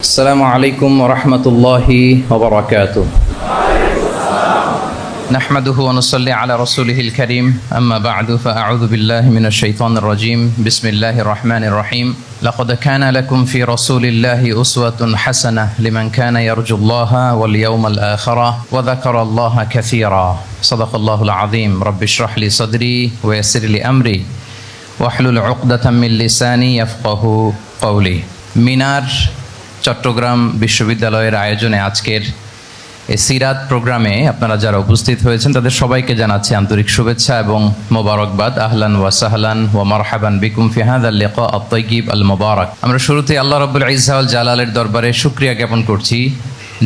السلام عليكم ورحمة الله وبركاته. نحمده ونصلي على رسوله الكريم أما بعد فأعوذ بالله من الشيطان الرجيم بسم الله الرحمن الرحيم لقد كان لكم في رسول الله أسوة حسنة لمن كان يرجو الله واليوم الآخر وذكر الله كثيرا صدق الله العظيم رب اشرح لي صدري ويسر لي أمري واحلل عقدة من لساني يفقه قولي. মিনার চট্টগ্রাম বিশ্ববিদ্যালয়ের আয়োজনে আজকের এই সিরাত প্রোগ্রামে আপনারা যারা উপস্থিত হয়েছেন তাদের সবাইকে জানাচ্ছি আন্তরিক শুভেচ্ছা এবং মোবারকবাদ। আহলান ওয়া সাহলান ওয়া মারহাবান বিকুম ফি হাযাল লিকা আত-তাইয়িব আল মুবারাক। আমরা শুরুতে আল্লাহ রাব্বুল ইজ্জা ওয়াল জালালের দরবারে শুকরিয়া জ্ঞাপন করছি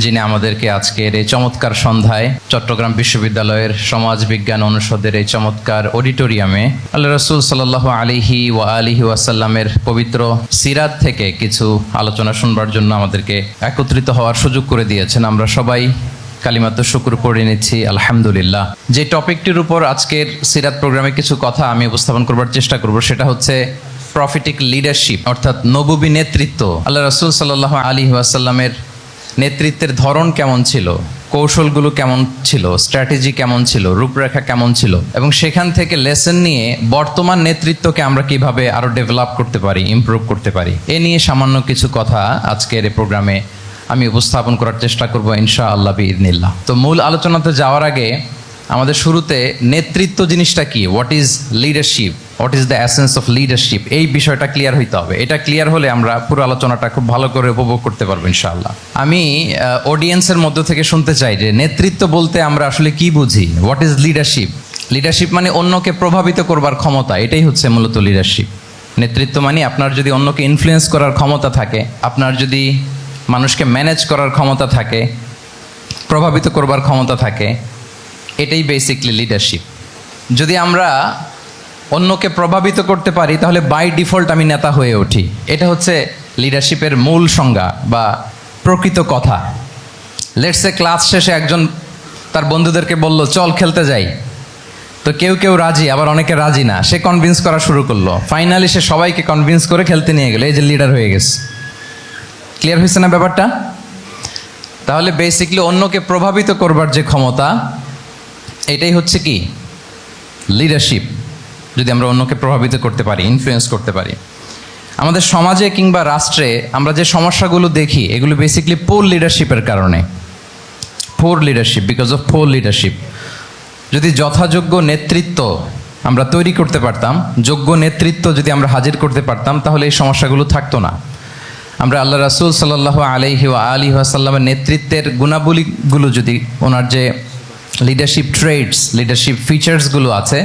যিনি আমাদেরকে আজকের এই চমৎকার সন্ধ্যায় চট্টগ্রাম বিশ্ববিদ্যালয়ের সমাজ বিজ্ঞান অনুষদের এই চমৎকার অডিটোরিয়ামে আল্লাহ রাসূল সাল্লাল্লাহু আলাইহি ওয়া আলিহি ওয়াসাল্লামের পবিত্র সিরাত থেকে কিছু আলোচনা শুনবার জন্য আমাদেরকে একত্রিত হওয়ার সুযোগ করে দিয়েছেন। আমরা সবাই কালিমাতুশ শুকর পড়ে নিচ্ছি আলহামদুলিল্লাহ। যে টপিকটির উপর আজকের সিরাত প্রোগ্রামে কিছু কথা আমি উপস্থাপন করবার চেষ্টা করব সেটা হচ্ছে প্রফেটিক লিডারশিপ অর্থাৎ নবুবী নেতৃত্ব। আল্লাহ রাসূল সাল্লাল্লাহু আলাইহি ওয়াসাল্লামের নেতৃত্বের ধরন কেমন ছিল, কৌশলগুলো কেমন ছিল, স্ট্র্যাটেজি কেমন ছিল, রূপরেখা কেমন ছিল এবং সেখান থেকে লেসন নিয়ে বর্তমান নেতৃত্বকে আমরা কিভাবে আরো ডেভেলপ করতে পারি, ইমপ্রুভ করতে পারি, এ নিয়ে সামান্য কিছু কথা আজকের এই প্রোগ্রামে আমি উপস্থাপন করার চেষ্টা করব ইনশাআল্লাহ বিইذنিল্লাহ। তো মূল আলোচনাতে যাওয়ার আগে আমাদের শুরুতে নেতৃত্ব জিনিসটা কি, what is leadership, what is the essence of leadership, এই বিষয়টা ক্লিয়ার হইতে হবে। এটা ক্লিয়ার হলে আমরা পুরো আলোচনাটা খুব ভালো করে উপভোগ করতে পারবো ইনশাআল্লাহ। আমি অডিয়েন্সের মধ্য থেকে শুনতে চাই যে নেতৃত্ব বলতে আমরা আসলে কি বুঝি, হোয়াট ইজ লিডারশিপ। লিডারশিপ মানে অন্যকে প্রভাবিত করবার ক্ষমতা, এটাই হচ্ছে মূলত লিডারশিপ। নেতৃত্ব মানে আপনার যদি অন্যকে ইনফ্লুয়েন্স করার ক্ষমতা থাকে, আপনার যদি মানুষকে ম্যানেজ করার ক্ষমতা থাকে, প্রভাবিত করবার ক্ষমতা থাকে, এটাই বেসিকলি লিডারশিপ। যদি আমরা অন্যকে প্রভাবিত করতে পারি তাহলে বাই ডিফল্ট আমি নেতা হয়ে উঠি। এটা হচ্ছে লিডারশিপের মূল সংজ্ঞা বা প্রকৃত কথা। লেটস সে ক্লাস শেষে একজন তার বন্ধুদেরকে বলল চল খেলতে যাই, তো কেউ কেউ রাজি, আবার অনেকে রাজি না। সে কনভিন্স করা শুরু করলো, ফাইনালি সে সবাইকে কনভিন্স করে খেলতে নিয়ে গেল, এই যে লিডার হয়ে গেছে। ক্লিয়ার হয়েছে না ব্যাপারটা? তাহলে বেসিকলি অন্যকে প্রভাবিত করবার যে ক্ষমতা, এটাই হচ্ছে কি লিডারশিপ। যদি আমরা অন্যকে প্রভাবিত করতে পারি, ইনফ্লুয়েন্স করতে পারি। আমাদের সমাজে কিংবা রাষ্ট্রে আমরা যে সমস্যাগুলো দেখি এগুলো বেসিকলি পোর লিডারশিপের কারণে। Poor leadership, because of poor leadership. যদি যথাযোগ্য নেতৃত্ব আমরা তৈরি করতে পারতাম, যোগ্য নেতৃত্ব যদি আমরা হাজির করতে পারতাম, তাহলে এই সমস্যাগুলো থাকতো না। আমরা আল্লাহ রাসূল সাল্লাল্লাহু আলাইহি ওয়া আলিহি ওয়াসাল্লামের নেতৃত্বের গুণাবলীগুলো যদি, ওনার যে লিডারশিপ ট্রেডস, লিডারশিপ ফিচার্সগুলো আছে,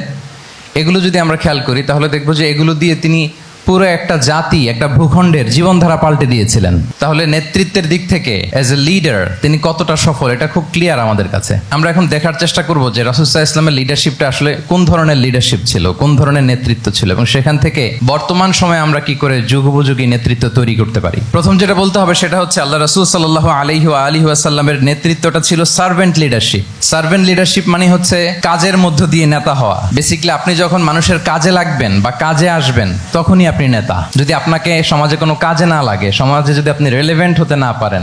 এগুলো যদি আমরা খেয়াল করি তাহলে দেখব যে এগুলো দিয়ে তিনি পুরো একটা জাতি, একটা ভূখণ্ডের জীবনধারা পাল্টে দিয়েছিলেন। তাহলে নেতৃত্বের দিক থেকে অ্যাজ এ লিডার তিনি কতটা সফল, এটা খুব ক্লিয়ার আমাদের কাছে। আমরা এখন দেখার চেষ্টা করব যে রাসূল সাল্লাল্লাহু আলাইহি ওয়াসাল্লামের লিডারশিপটা আসলে কোন ধরনের লিডারশিপ ছিল, কোন ধরনের নেতৃত্ব ছিল এবং সেখান থেকে বর্তমান সময়ে আমরা কি করে যুগোপযোগী নেতৃত্ব তৈরি করতে পারি। প্রথম যেটা বলতে হবে সেটা হচ্ছে আল্লাহ রাসূল সাল্লাল্লাহু আলাইহি ওয়া আলিহি ওয়াসাল্লামের নেতৃত্বটা ছিল সার্ভেন্ট লিডারশিপ। সার্ভেন্ট লিডারশিপ মানে হচ্ছে কাজের মধ্য দিয়ে নেতা হওয়া। বেসিক্যালি আপনি যখন মানুষের কাজে লাগবেন বা কাজে আসবেন তখনই আপনি নেতা। যদি আপনাকে সমাজে কোনো কাজে না লাগে, সমাজে যদি আপনি রেলেভেন্ট হতে না পারেন,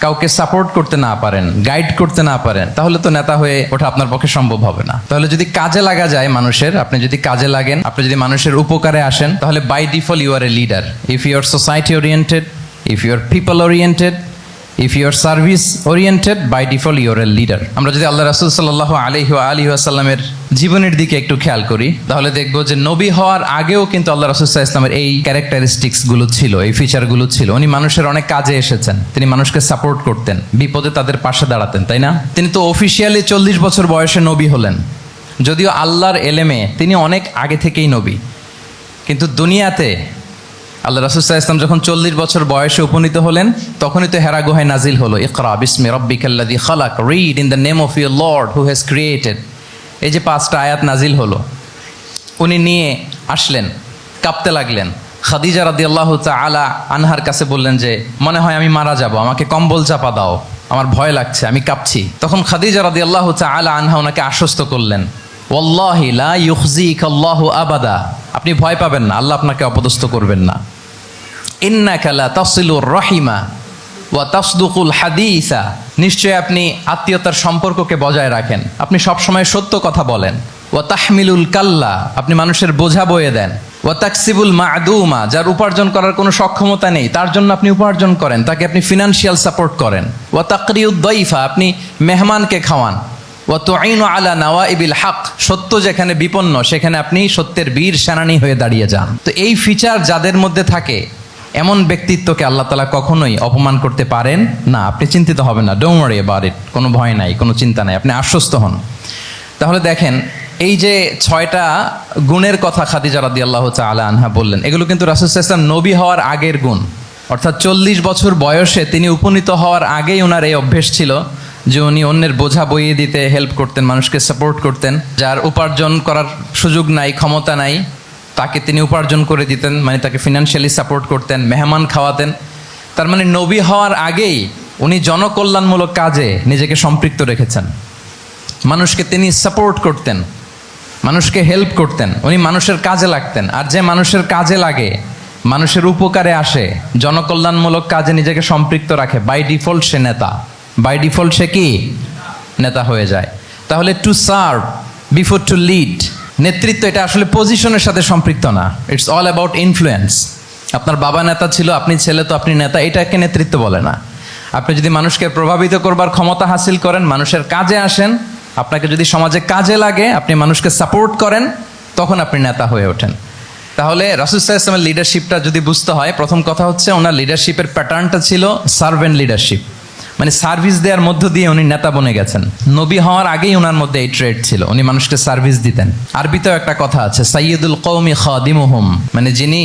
কাউকে সাপোর্ট করতে না পারেন, গাইড করতে না পারেন, তাহলে তো নেতা হয়ে ওঠা আপনার পক্ষে সম্ভব হবে না। তাহলে যদি কাজে লাগা যায় মানুষের, আপনি যদি কাজে লাগেন, আপনি যদি মানুষের উপকারে আসেন, তাহলে by default you are a leader. If you are society oriented, if you are people oriented, if you are service oriented, by default you are a leader. আমরা যদি আল্লাহ রাসূল সাল্লাল্লাহু আলাইহি ওয়া আলিহি ওয়াসাল্লামের জীবনের দিকে একটু খেয়াল করি তাহলে দেখব যে নবী হওয়ার আগেও কিন্তু আল্লাহ রাসূল সাল্লাল্লাহু আলাইহি ওয়াসাল্লামের এই ক্যারেক্টারিস্টিক্সগুলো ছিল, এই ফিচারগুলো ছিল। উনি মানুষের অনেক কাজে এসেছেন, তিনি মানুষকে সাপোর্ট করতেন, বিপদে তাদের পাশে দাঁড়াতেন, তাই না? তিনি তো অফিসিয়ালি 40 বছর বয়সে নবী হলেন, যদিও আল্লাহর এলেমে তিনি অনেক আগে থেকেই নবী। কিন্তু দুনিয়াতে আল্লাহ রাসূল সাল্লাল্লাহু আলাইহি ওয়াসাল্লাম যখন 40 বছর বয়সে উপনীত হলেন তখনই তো হেরা গুহায় নাজিল হলো ইকরা বিসমি রাব্বিকাল্লাযী খালাক, read in the name of your lord who has created. এই যে 5টা আয়াত নাজিল হলো, উনি নিয়ে আসলেন, কাঁপতে লাগলেন। খাদিজা রাদিয়াল্লাহু তাআলা আনহার কাছে বললেন যে মনে হয় আমি মারা যাব, আমাকে কম্বল চাপা দাও, আমার ভয় লাগছে, আমি কাঁপছি। তখন খাদিজা রাদিয়াল্লাহু তাআলা আনহা ওনাকে আশ্বস্ত করলেন, ওয়াল্লাহি লা ইউখজিকাল্লাহু আবাদা, আপনি ভয় পাবেন না, আল্লাহ আপনাকে অপদস্থ করবেন না। ইন্নাকা লা তাসিলুর রাহিমা, ওয়া তাসদুকুল হাদিসা, নিশ্চয়ই আপনি আত্মীয়তার সম্পর্ককে বজায় রাখেন, আপনি সবসময় সত্য কথা বলেন। ওয়া তাহমিলুল কাল্লা, আপনি মানুষের বোঝা বয়ে দেন। ওয়া তাকসিবুল মা'দুমা, যার উপার্জন করার কোনো সক্ষমতা নেই তার জন্য আপনি উপার্জন করেন, তাকে আপনি ফিনান্সিয়াল সাপোর্ট করেন। ওয়া তাকরিউদ দাইফা, আপনি মেহমানকে খাওয়ান। ওয়া তুঈনু আলা নাওয়াইবিল হক, সত্য যেখানে বিপন্ন সেখানে আপনি সত্যের বীর সেনানী হয়ে দাঁড়িয়ে যান। তো এই ফিচার যাদের মধ্যে থাকে এমন ব্যক্তিত্বকে আল্লাহ তাআলা কখনোই অপমান করতে পারেন না। আপনি চিন্তিত হবেন না, ডোন্ট ওয়ারি অ্যাবাউট ইট, কোনো ভয় নাই, কোনো চিন্তা নাই, আপনি আশ্বস্ত হন। তাহলে দেখেন এই যে 6টা গুণের কথা খাদিজা রাদিয়াল্লাহু তাআলা আনহা বললেন, এগুলো কিন্তু রাসূল সাল্লাল্লাহু আলাইহি ওয়াসাল্লাম নবী হওয়ার আগের গুণ, অর্থাৎ 40 বছর বয়সে তিনি উপনীত হওয়ার আগেই ওনার এই অভ্যেস ছিল যে উনি অন্যের বোঝা বইয়ে দিতে হেল্প করতেন, মানুষকে সাপোর্ট করতেন। যার উপার্জন করার সুযোগ নাই, ক্ষমতা নাই, তাকে তিনি উপার্জন করে দিতেন, মানে তাকে ফিনান্সিয়ালি সাপোর্ট করতেন, মেহমান খাওয়াতেন। তার মানে নবী হওয়ার আগেই উনি জনকল্যাণমূলক কাজে নিজেকে সম্পৃক্ত রেখেছেন, মানুষকে তিনি সাপোর্ট করতেন, মানুষকে হেল্প করতেন, উনি মানুষের কাজে লাগতেন। আর যে মানুষের কাজে লাগে, মানুষের উপকারে আসে, জনকল্যাণমূলক কাজে নিজেকে সম্পৃক্ত রাখে, বাই ডিফল্ট সে নেতা, বাই ডিফল্ট সে কি নেতা হয়ে যায়। তাহলে to serve before to lead, নেতৃত্ব এটা আসলে পজিশনের সাথে সম্পৃক্ত না, ইটস অল অ্যাবাউট ইনফ্লুয়েন্স। আপনার বাবা নেতা ছিল, আপনি ছেলে তো আপনি নেতা, এটাকে নেতৃত্ব বলে না। আপনি যদি মানুষকে প্রভাবিত করবার ক্ষমতা হাসিল করেন, মানুষের কাজে আসেন, আপনাকে যদি সমাজে কাজে লাগে, আপনি মানুষকে সাপোর্ট করেন, তখন আপনি নেতা হয়ে ওঠেন। তাহলে রাসূল সাল্লাল্লাহু আলাইহি ওয়াসাল্লামের লিডারশিপটা যদি বুঝতে হয়, প্রথম কথা হচ্ছে ওনার লিডারশিপের প্যাটার্নটা ছিল সার্ভেন্ট লিডারশিপ, মানে সার্ভিস দেওয়ার মধ্য দিয়ে উনি নেতা বনে গেছেন। নবী হওয়ার আগেই ওনার মধ্যে এই ট্রেড ছিল, উনি মানুষকে সার্ভিস দিতেন। আরবিতেও একটা কথা আছে, সাইয়্যিদুল কওমি খাদিমুহুম, মানে যিনি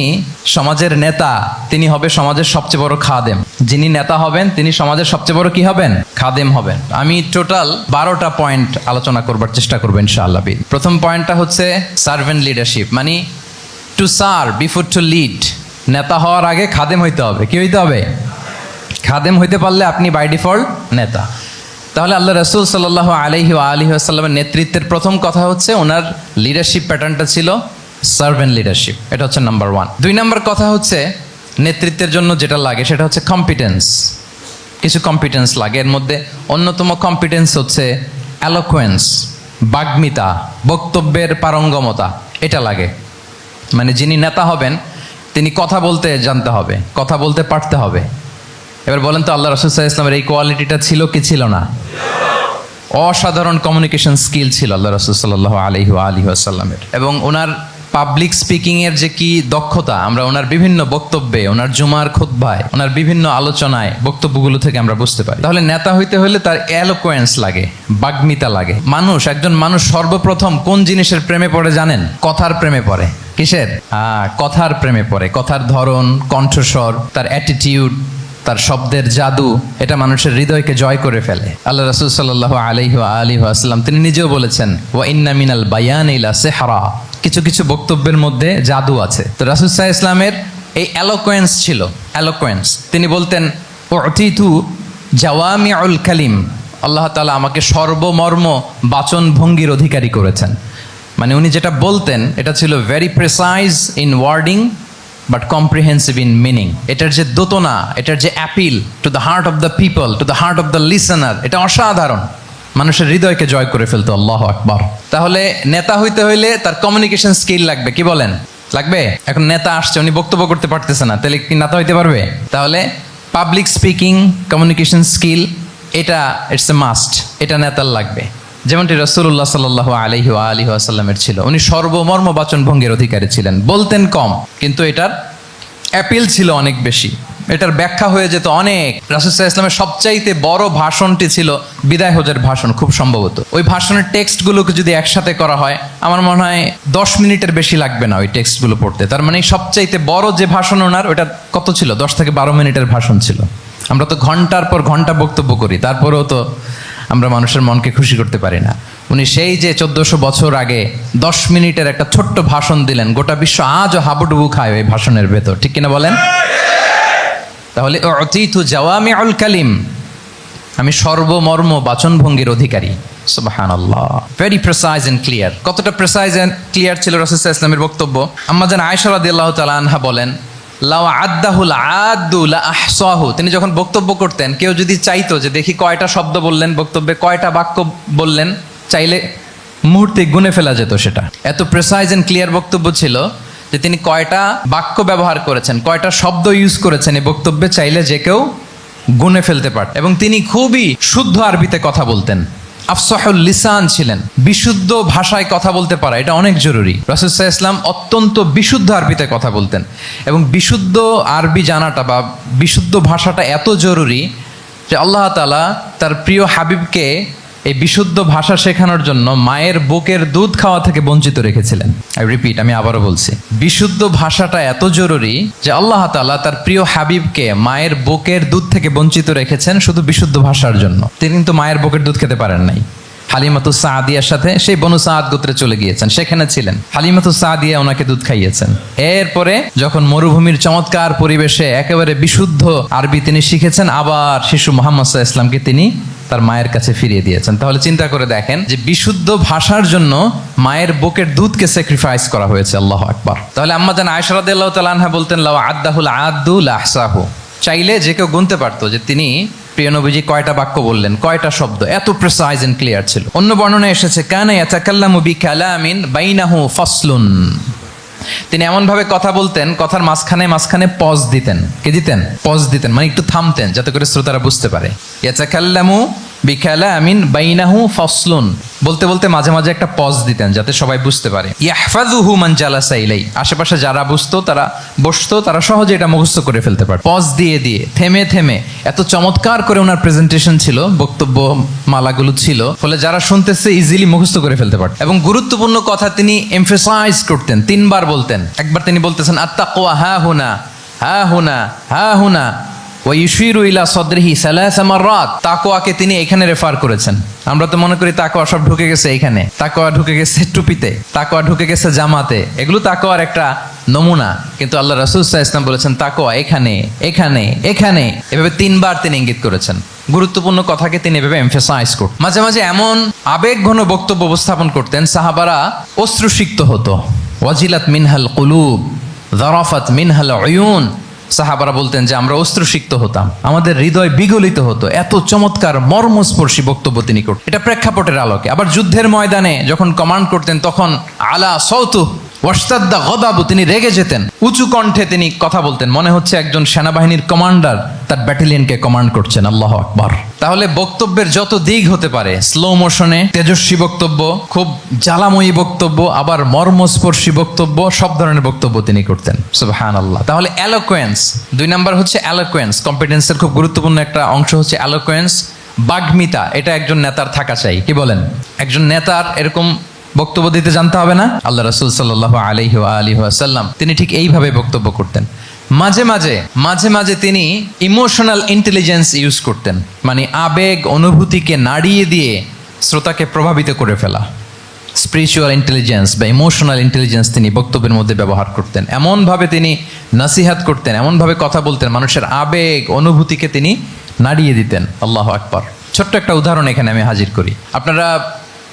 সমাজের নেতা তিনি হবে সমাজের সবচেয়ে বড় খাদেম। যিনি নেতা হবেন তিনি সমাজের সবচেয়ে বড় কি হবেন? খাদেম হবেন। আমি টোটাল 12টা পয়েন্ট আলোচনা করবার চেষ্টা করবো ইনশাআল্লাহ। প্রথম পয়েন্টটা হচ্ছে সার্ভেন্ট লিডারশিপ, মানে to serve before to lead. নেতা হওয়ার আগে খাদেম হইতে হবে। কি হইতে হবে? খাদেম হইতে পারলে আপনি বাই ডিফল্ট নেতা। তাহলে আল্লাহ রাসূল সাল্লাল্লাহু আলাইহি ওয়া আলিহি ওয়াসাল্লামের নেতৃত্বের প্রথম কথা হচ্ছে ওনার লিডারশিপ প্যাটার্নটা ছিল সার্ভেন্ট লিডারশিপ, এটা হচ্ছে নাম্বার 1। 2 নম্বর কথা হচ্ছে নেতৃত্বের জন্য যেটা লাগে সেটা হচ্ছে কম্পিটেন্স। কিছু কম্পিটেন্স লাগে, এর মধ্যে অন্যতম কম্পিটেন্স হচ্ছে অ্যালোকুয়েন্স, বাগ্মিতা, বক্তব্যের পারঙ্গমতা, এটা লাগে। মানে যিনি নেতা হবেন তিনি কথা বলতে জানতে হবে, কথা বলতে পারতে হবে। এবার বলেন তো আল্লাহ রাসূল সাল্লাল্লাহু আলাইহি ওয়াসাল্লামের এই কোয়ালিটিটা ছিল কি ছিল না? অসাধারণ কমিউনিকেশন স্কিল ছিল আল্লাহ রাসূল সাল্লাল্লাহু আলাইহি ওয়া আলিহি ওয়াসাল্লামের। এবং ওনার পাবলিক স্পিকিং এর যে কি দক্ষতা, আমরা ওনার বিভিন্ন বক্তব্যে, ওনার জুমার খুতবায়, ওনার বিভিন্ন আলোচনায়, বক্তব্যগুলো থেকে আমরা বুঝতে পারি। তাহলে নেতা হইতে হলে তার এলোকোয়েন্স লাগে, বাগ্মিতা লাগে। একজন মানুষ সর্বপ্রথম কোন জিনিসের প্রেমে পড়ে জানেন? কথার প্রেমে পড়ে। কিসের? কথার প্রেমে পড়ে। কথার ধরন, কণ্ঠস্বর, তার অ্যাটিটিউড, তার শব্দের জাদু, এটা মানুষের হৃদয়কে জয় করে ফেলে। আল্লাহ রাসূল সাল্লাল্লাহু আলাইহি ওয়া আলিহি ওয়াসাল্লাম তিনি নিজেও বলেছেন, ওয়া ইন্না মিনাল বায়ানি লা সিহরা, কিছু কিছু বক্তব্যের মধ্যে জাদু আছে। তো রাসূল সাল্লাল্লাহু আলাইহি ওয়াসাল্লামের এই এলোকোয়েন্স ছিল, এলোকোয়েন্স। তিনি বলতেন, উতিতু জাওয়ামিউল কালিম, আল্লাহ তাআলা আমাকে সর্বমর্ম বাচন ভঙ্গির অধিকারী করেছেন। মানে উনি যেটা বলতেন এটা ছিল very precise in wording but comprehensive in meaning. এটার যে দোতনা, এটার যে appeal to the heart of the people, to the heart of the listener, এটা অসাধারণ, মানুষের হৃদয়কে জয় করে ফেলতো। আল্লাহু আকবার। তাহলে নেতা হইতে হইলে তার কমিউনিকেশন স্কিল লাগবে। কি বলেন? লাগবে। এখন নেতা আসছে, উনি বক্তব্য করতে পারতেছে না, তাহলে কি নেতা হইতে পারবে? তাহলে পাবলিক স্পিকিং, কমিউনিকেশন স্কিল, এটা ইটস এ মাস্ট, এটা নেতার লাগবে। যেমনটি রাসূলুল্লাহ সাল্লাল্লাহু আলাইহি ওয়া আলিহি ওয়াসাল্লামের ছিল। উনি সর্বমর্ম বাচন ভঙ্গির অধিকারী ছিলেন। বলতেন কম, কিন্তু এটার অ্যাপিল ছিল অনেক বেশি, এটার ব্যাখ্যা হয়ে যেত অনেক। রাসূল সাল্লাল্লাহু আলাইহি ওয়াসাল্লামের সবচাইতে বড় ভাষণটি ছিল বিদায় হজের ভাষণ, খুব সম্ভবত। ওই ভাষণের টেক্সটগুলোকে যদি একসাথে করা হয়, আমার মনে হয় 10 মিনিটের বেশি লাগবে না ওই টেক্সটগুলো পড়তে। তার মানে সবচাইতে বড় যে ভাষণ ওনার, ওটা কত ছিল? 10 থেকে 12 মিনিটের ভাষণ ছিল। আমরা তো ঘন্টার পর ঘন্টা বক্তব্য করি, তারপরেও তো আমরা মানুষের মনকে খুশি করতে পারি না। উনি সেই যে 1400 বছর আগে 10 মিনিটের একটা ছোট্ট ভাষণ দিলেন, গোটা বিশ্ব আজও হাবুডুবু খায় ওই ভাষণের ভেতর, ঠিক কিনা বলেন? তাহলে উতিতু জাওয়ামিউল কালিম, আমি সর্বমর্ম বাচনভঙ্গির অধিকারী। সুবহানাল্লাহ, ভেরি প্রেসাইজ এন্ড ক্লিয়ার। কতটা প্রেসাইজ এন্ড ক্লিয়ার ছিল রাসূল সাল্লাল্লাহু আলাইহি ওয়াসাল্লামের বক্তব্য? আম্মা জান আয়েশা রাদিয়াল্লাহু তাআলা আনহা বলেন, লাউ আদ্দাহুল আদ্দু লা আহসাহু, তিনি যখন বক্তব্য করতেন, কেউ যদি চাইতো যে দেখি কয়টা শব্দ বললেন বক্তব্যে, কয়টা বাক্য বললেন, চাইলে মুহূর্তে গুনে ফেলা যেত সেটা। এত প্রেসাইজ এন্ড ক্লিয়ার বক্তব্য ছিল যে তিনি কয়টা বাক্য ব্যবহার করেছেন, কয়টা শব্দ ইউজ করেছেন এই বক্তব্যে, চাইলে যে কেউ গুনে ফেলতে পারত। এবং তিনি খুবই শুদ্ধ আরবিতে কথা বলতেন, আফসাহুল লিসান ছিলেন। বিশুদ্ধ ভাষায় কথা বলতে পারা এটা অনেক জরুরি। রাসূল সাল্লাল্লাহু আলাইহি ওয়াসাল্লাম অত্যন্ত বিশুদ্ধ আরবিতে কথা বলতেন, এবং বিশুদ্ধ আরবি জানাটা বা বিশুদ্ধ ভাষাটা এত জরুরি যে আল্লাহ তাআলা তার প্রিয় হাবিবকে এই বিশুদ্ধ ভাষা শেখানোর জন্য মায়ের বুকের দুধ খাওয়া থেকে বঞ্চিত রেখেছিলেন। আমি আবারও বলছি, বিশুদ্ধ ভাষাটা এত জরুরি যে আল্লাহ তাআলা তার প্রিয় হাবিবকে মায়ের বুকের দুধ থেকে বঞ্চিত রেখেছেন শুধু বিশুদ্ধ ভাষার জন্য। তিনি কিন্তু মায়ের বুকের দুধ খেতে পারেন নাই। হালিমাতু সাদিয়ার সাথে সেই বনু সাদ গোত্রে চলে গিয়েছেন, সেখানে ছিলেন। হালিমাতু সাদিয়া ওনাকে দুধ খাইয়েছেন। এরপরে যখন মরুভূমির চমৎকার পরিবেশে একেবারে বিশুদ্ধ আরবি তিনি শিখেছেন, আবার শিশু মুহাম্মদ সাল্লাল্লাহু আলাইহি ওয়াসাল্লামকে তিনি তার মায়ের কাছে ফিরিয়ে দিয়েছেন। তাহলে চিন্তা করে দেখেন যে বিশুদ্ধ ভাষার জন্য মায়ের বুকের দুধকে স্যাক্রিফাইস করা হয়েছে। আল্লাহু আকবার। তাহলে আম্মা জান আয়েশা রাদিয়াল্লাহু তাআলা আনহা বলতেন, লাউ আদ্দাহুল আদ্দু লা আহসাহু, চাইলে যে কেউ গুনতে পারতো যে তিনি প্রিয় নবীজি কয়টা বাক্য বললেন, কয়টা শব্দ, এত প্রিসাইজ এন্ড ক্লিয়ার ছিল। অন্য বর্ণনায় এসেছে, কানা ইয়াতাকাল্লামু বিকালামিন বাইনাহু ফাসলুন, তিনি এমন ভাবে কথা বলতেন, কথার মাঝখানে মাঝখানে পজ দিতেন। কে দিতেন? পজ দিতেন, মানে একটু থামতেন যাতে করে শ্রোতারা বুঝতে পারে। ইয়াতাকাল্লামু বিকালামিন বাইনাহু ফাসলুন, বলতে বলতে মাঝে মাঝে একটা পজ দিতেন যাতে সবাই বুঝতে পারে। ইয়াহফাযুহু মান জালাসা ইলাই, আশেপাশে যারা বসতো তারা সহজে এটা মুখস্থ করে ফেলতে পারে। পজ দিয়ে দিয়ে থেমে থেমে এত চমৎকার করে ওনার প্রেজেন্টেশন ছিল, বক্তব্য মালাগুলো ছিল, ফলে যারা শুনতেছে ইজিলি মুখস্থ করে ফেলতে পারত। এবং গুরুত্বপূর্ণ কথা তিনি এমফাসাইজ করতেন, 3 বার বলতেন। একবার তিনি বলতেছেন আত্তাকওয়া হা হুনা হা হুনা হা হুনা ওয়াইশিরু ইলা সাদরিহি সালাসা মাররাত, তাকওয়াকে তিনি এখানে রেফার করেছেন। আমরা তো মনে করি তাকওয়া সব ঢুকে গেছে এখানে, তাকওয়া ঢুকে গেছে টুপিতে, তাকওয়া ঢুকে গেছে জামাতে, এগুলো তাকওয়ার একটা নমুনা। কিন্তু আল্লাহ রাসূল সাল্লাল্লাহু আলাইহি ওয়াসাল্লাম বলেছেন তাকওয়া এখানে এখানে এখানে, এভাবে 3 বার তিনি ইঙ্গিত করেছেন। গুরুত্বপূর্ণ কথাকে তিনি এভাবে এমফাসাইজ করতেন। মাঝে মাঝে এমন আবেগঘন বক্তব্য উপস্থাপন করতেন, সাহাবারা অশ্রুসিক্ত হতো। ওয়াজিলাত মিনহাল কুলুব যারাফাত মিনহাল উয়ুন, সাহাবারা বলতেন যে আমরা অশ্রুসিক্ত হতাম, আমাদের হৃদয় বিগলিত হতো। এত চমৎকার মর্মস্পর্শী বক্তব্য তিনি করতেন। এটা প্রেক্ষাপটের আলোকে। আবার যুদ্ধের ময়দানে যখন কমান্ড করতেন, তখন আলা সাউতু ওয়াশতাদ্দা গদাবু, তিনি রেগে যেতেন, উঁচু কণ্ঠে তিনি কথা বলতেন, মনে হচ্ছে একজন সেনাবাহিনীর কমান্ডার তার ব্যাটালিয়নকে কমান্ড করছেন। আল্লাহু আকবার। তাহলে বক্তব্যের যত দিক হতে পারে, স্লো মোশনে তেজস্বী বক্তব্য, খুব জ্বালাময়ী বক্তব্য, আবার মর্মস্পর্শী বক্তব্য, সব ধরনের বক্তব্য তিনি করতেন। সুবহানাল্লাহ। তাহলে এলোকোয়েন্স, 2 নাম্বার হচ্ছে এলোকোয়েন্স। কম্পিটেন্সের খুব গুরুত্বপূর্ণ একটা অংশ হচ্ছে এলোকোয়েন্স, বাগ্মিতা। এটা একজন নেতার থাকা চাই। কি বলেন? একজন নেতার এরকম বক্তব্য দিতে জানতে হবে না? আল্লাহ রাসূল সাল্লাল্লাহু আলাইহি ওয়াসাল্লাম তিনি ঠিক এইভাবে বক্তব্য করতেন। মাঝে মাঝে তিনি ইমোশনাল ইন্টেলিজেন্স ইউজ করতেন, মানে আবেগ অনুভূতিকে নাড়িয়ে দিয়ে শ্রোতাকে প্রভাবিত করে ফেলা। স্পিরিচুয়াল ইন্টেলিজেন্স বা ইমোশনাল ইন্টেলিজেন্স তিনি বক্তব্যের মধ্যে ব্যবহার করতেন। এমনভাবে তিনি নাসিহাত করতেন, এমনভাবে কথা বলতেন, মানুষের আবেগ অনুভূতিকে তিনি নাড়িয়ে দিতেন। আল্লাহু আকবার। ছোট্ট একটা উদাহরণ এখানে আমি হাজির করি। আপনারা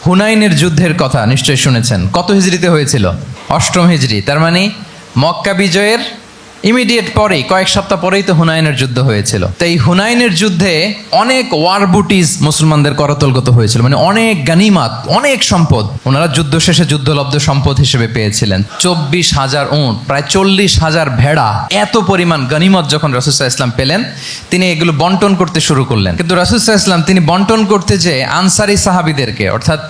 হুনাইনের যুদ্ধের কথা নিশ্চয়ই শুনেছেন। কত হিজরিতে হয়েছিল? 8ম হিজরি। তার মানে মক্কা বিজয়ের ইমিডিয়েট পরেই, কয়েক সপ্তাহ পরেই তো হুনাইনের যুদ্ধ হয়েছিল। তো এই হুনাইনের যুদ্ধে অনেক ওয়ার বুটিজ মুসলমানদের করতলগত হয়েছিল, মানে অনেক গানিমাত, অনেক সম্পদ ওনারা যুদ্ধ শেষে যুদ্ধলব্ধ সম্পদ হিসেবে পেয়েছিলেন। 24,000 উট, প্রায় 40,000 ভেড়া, এত পরিমাণ গানিমত যখন রাসূল সাল্লাল্লাহু আলাইহি ওয়াসাল্লাম পেলেন, তিনি এগুলো বন্টন করতে শুরু করলেন। কিন্তু রাসূল সাল্লাল্লাহু আলাইহি ওয়াসাল্লাম তিনি বন্টন করতে যে আনসারী সাহাবীদেরকে, অর্থাৎ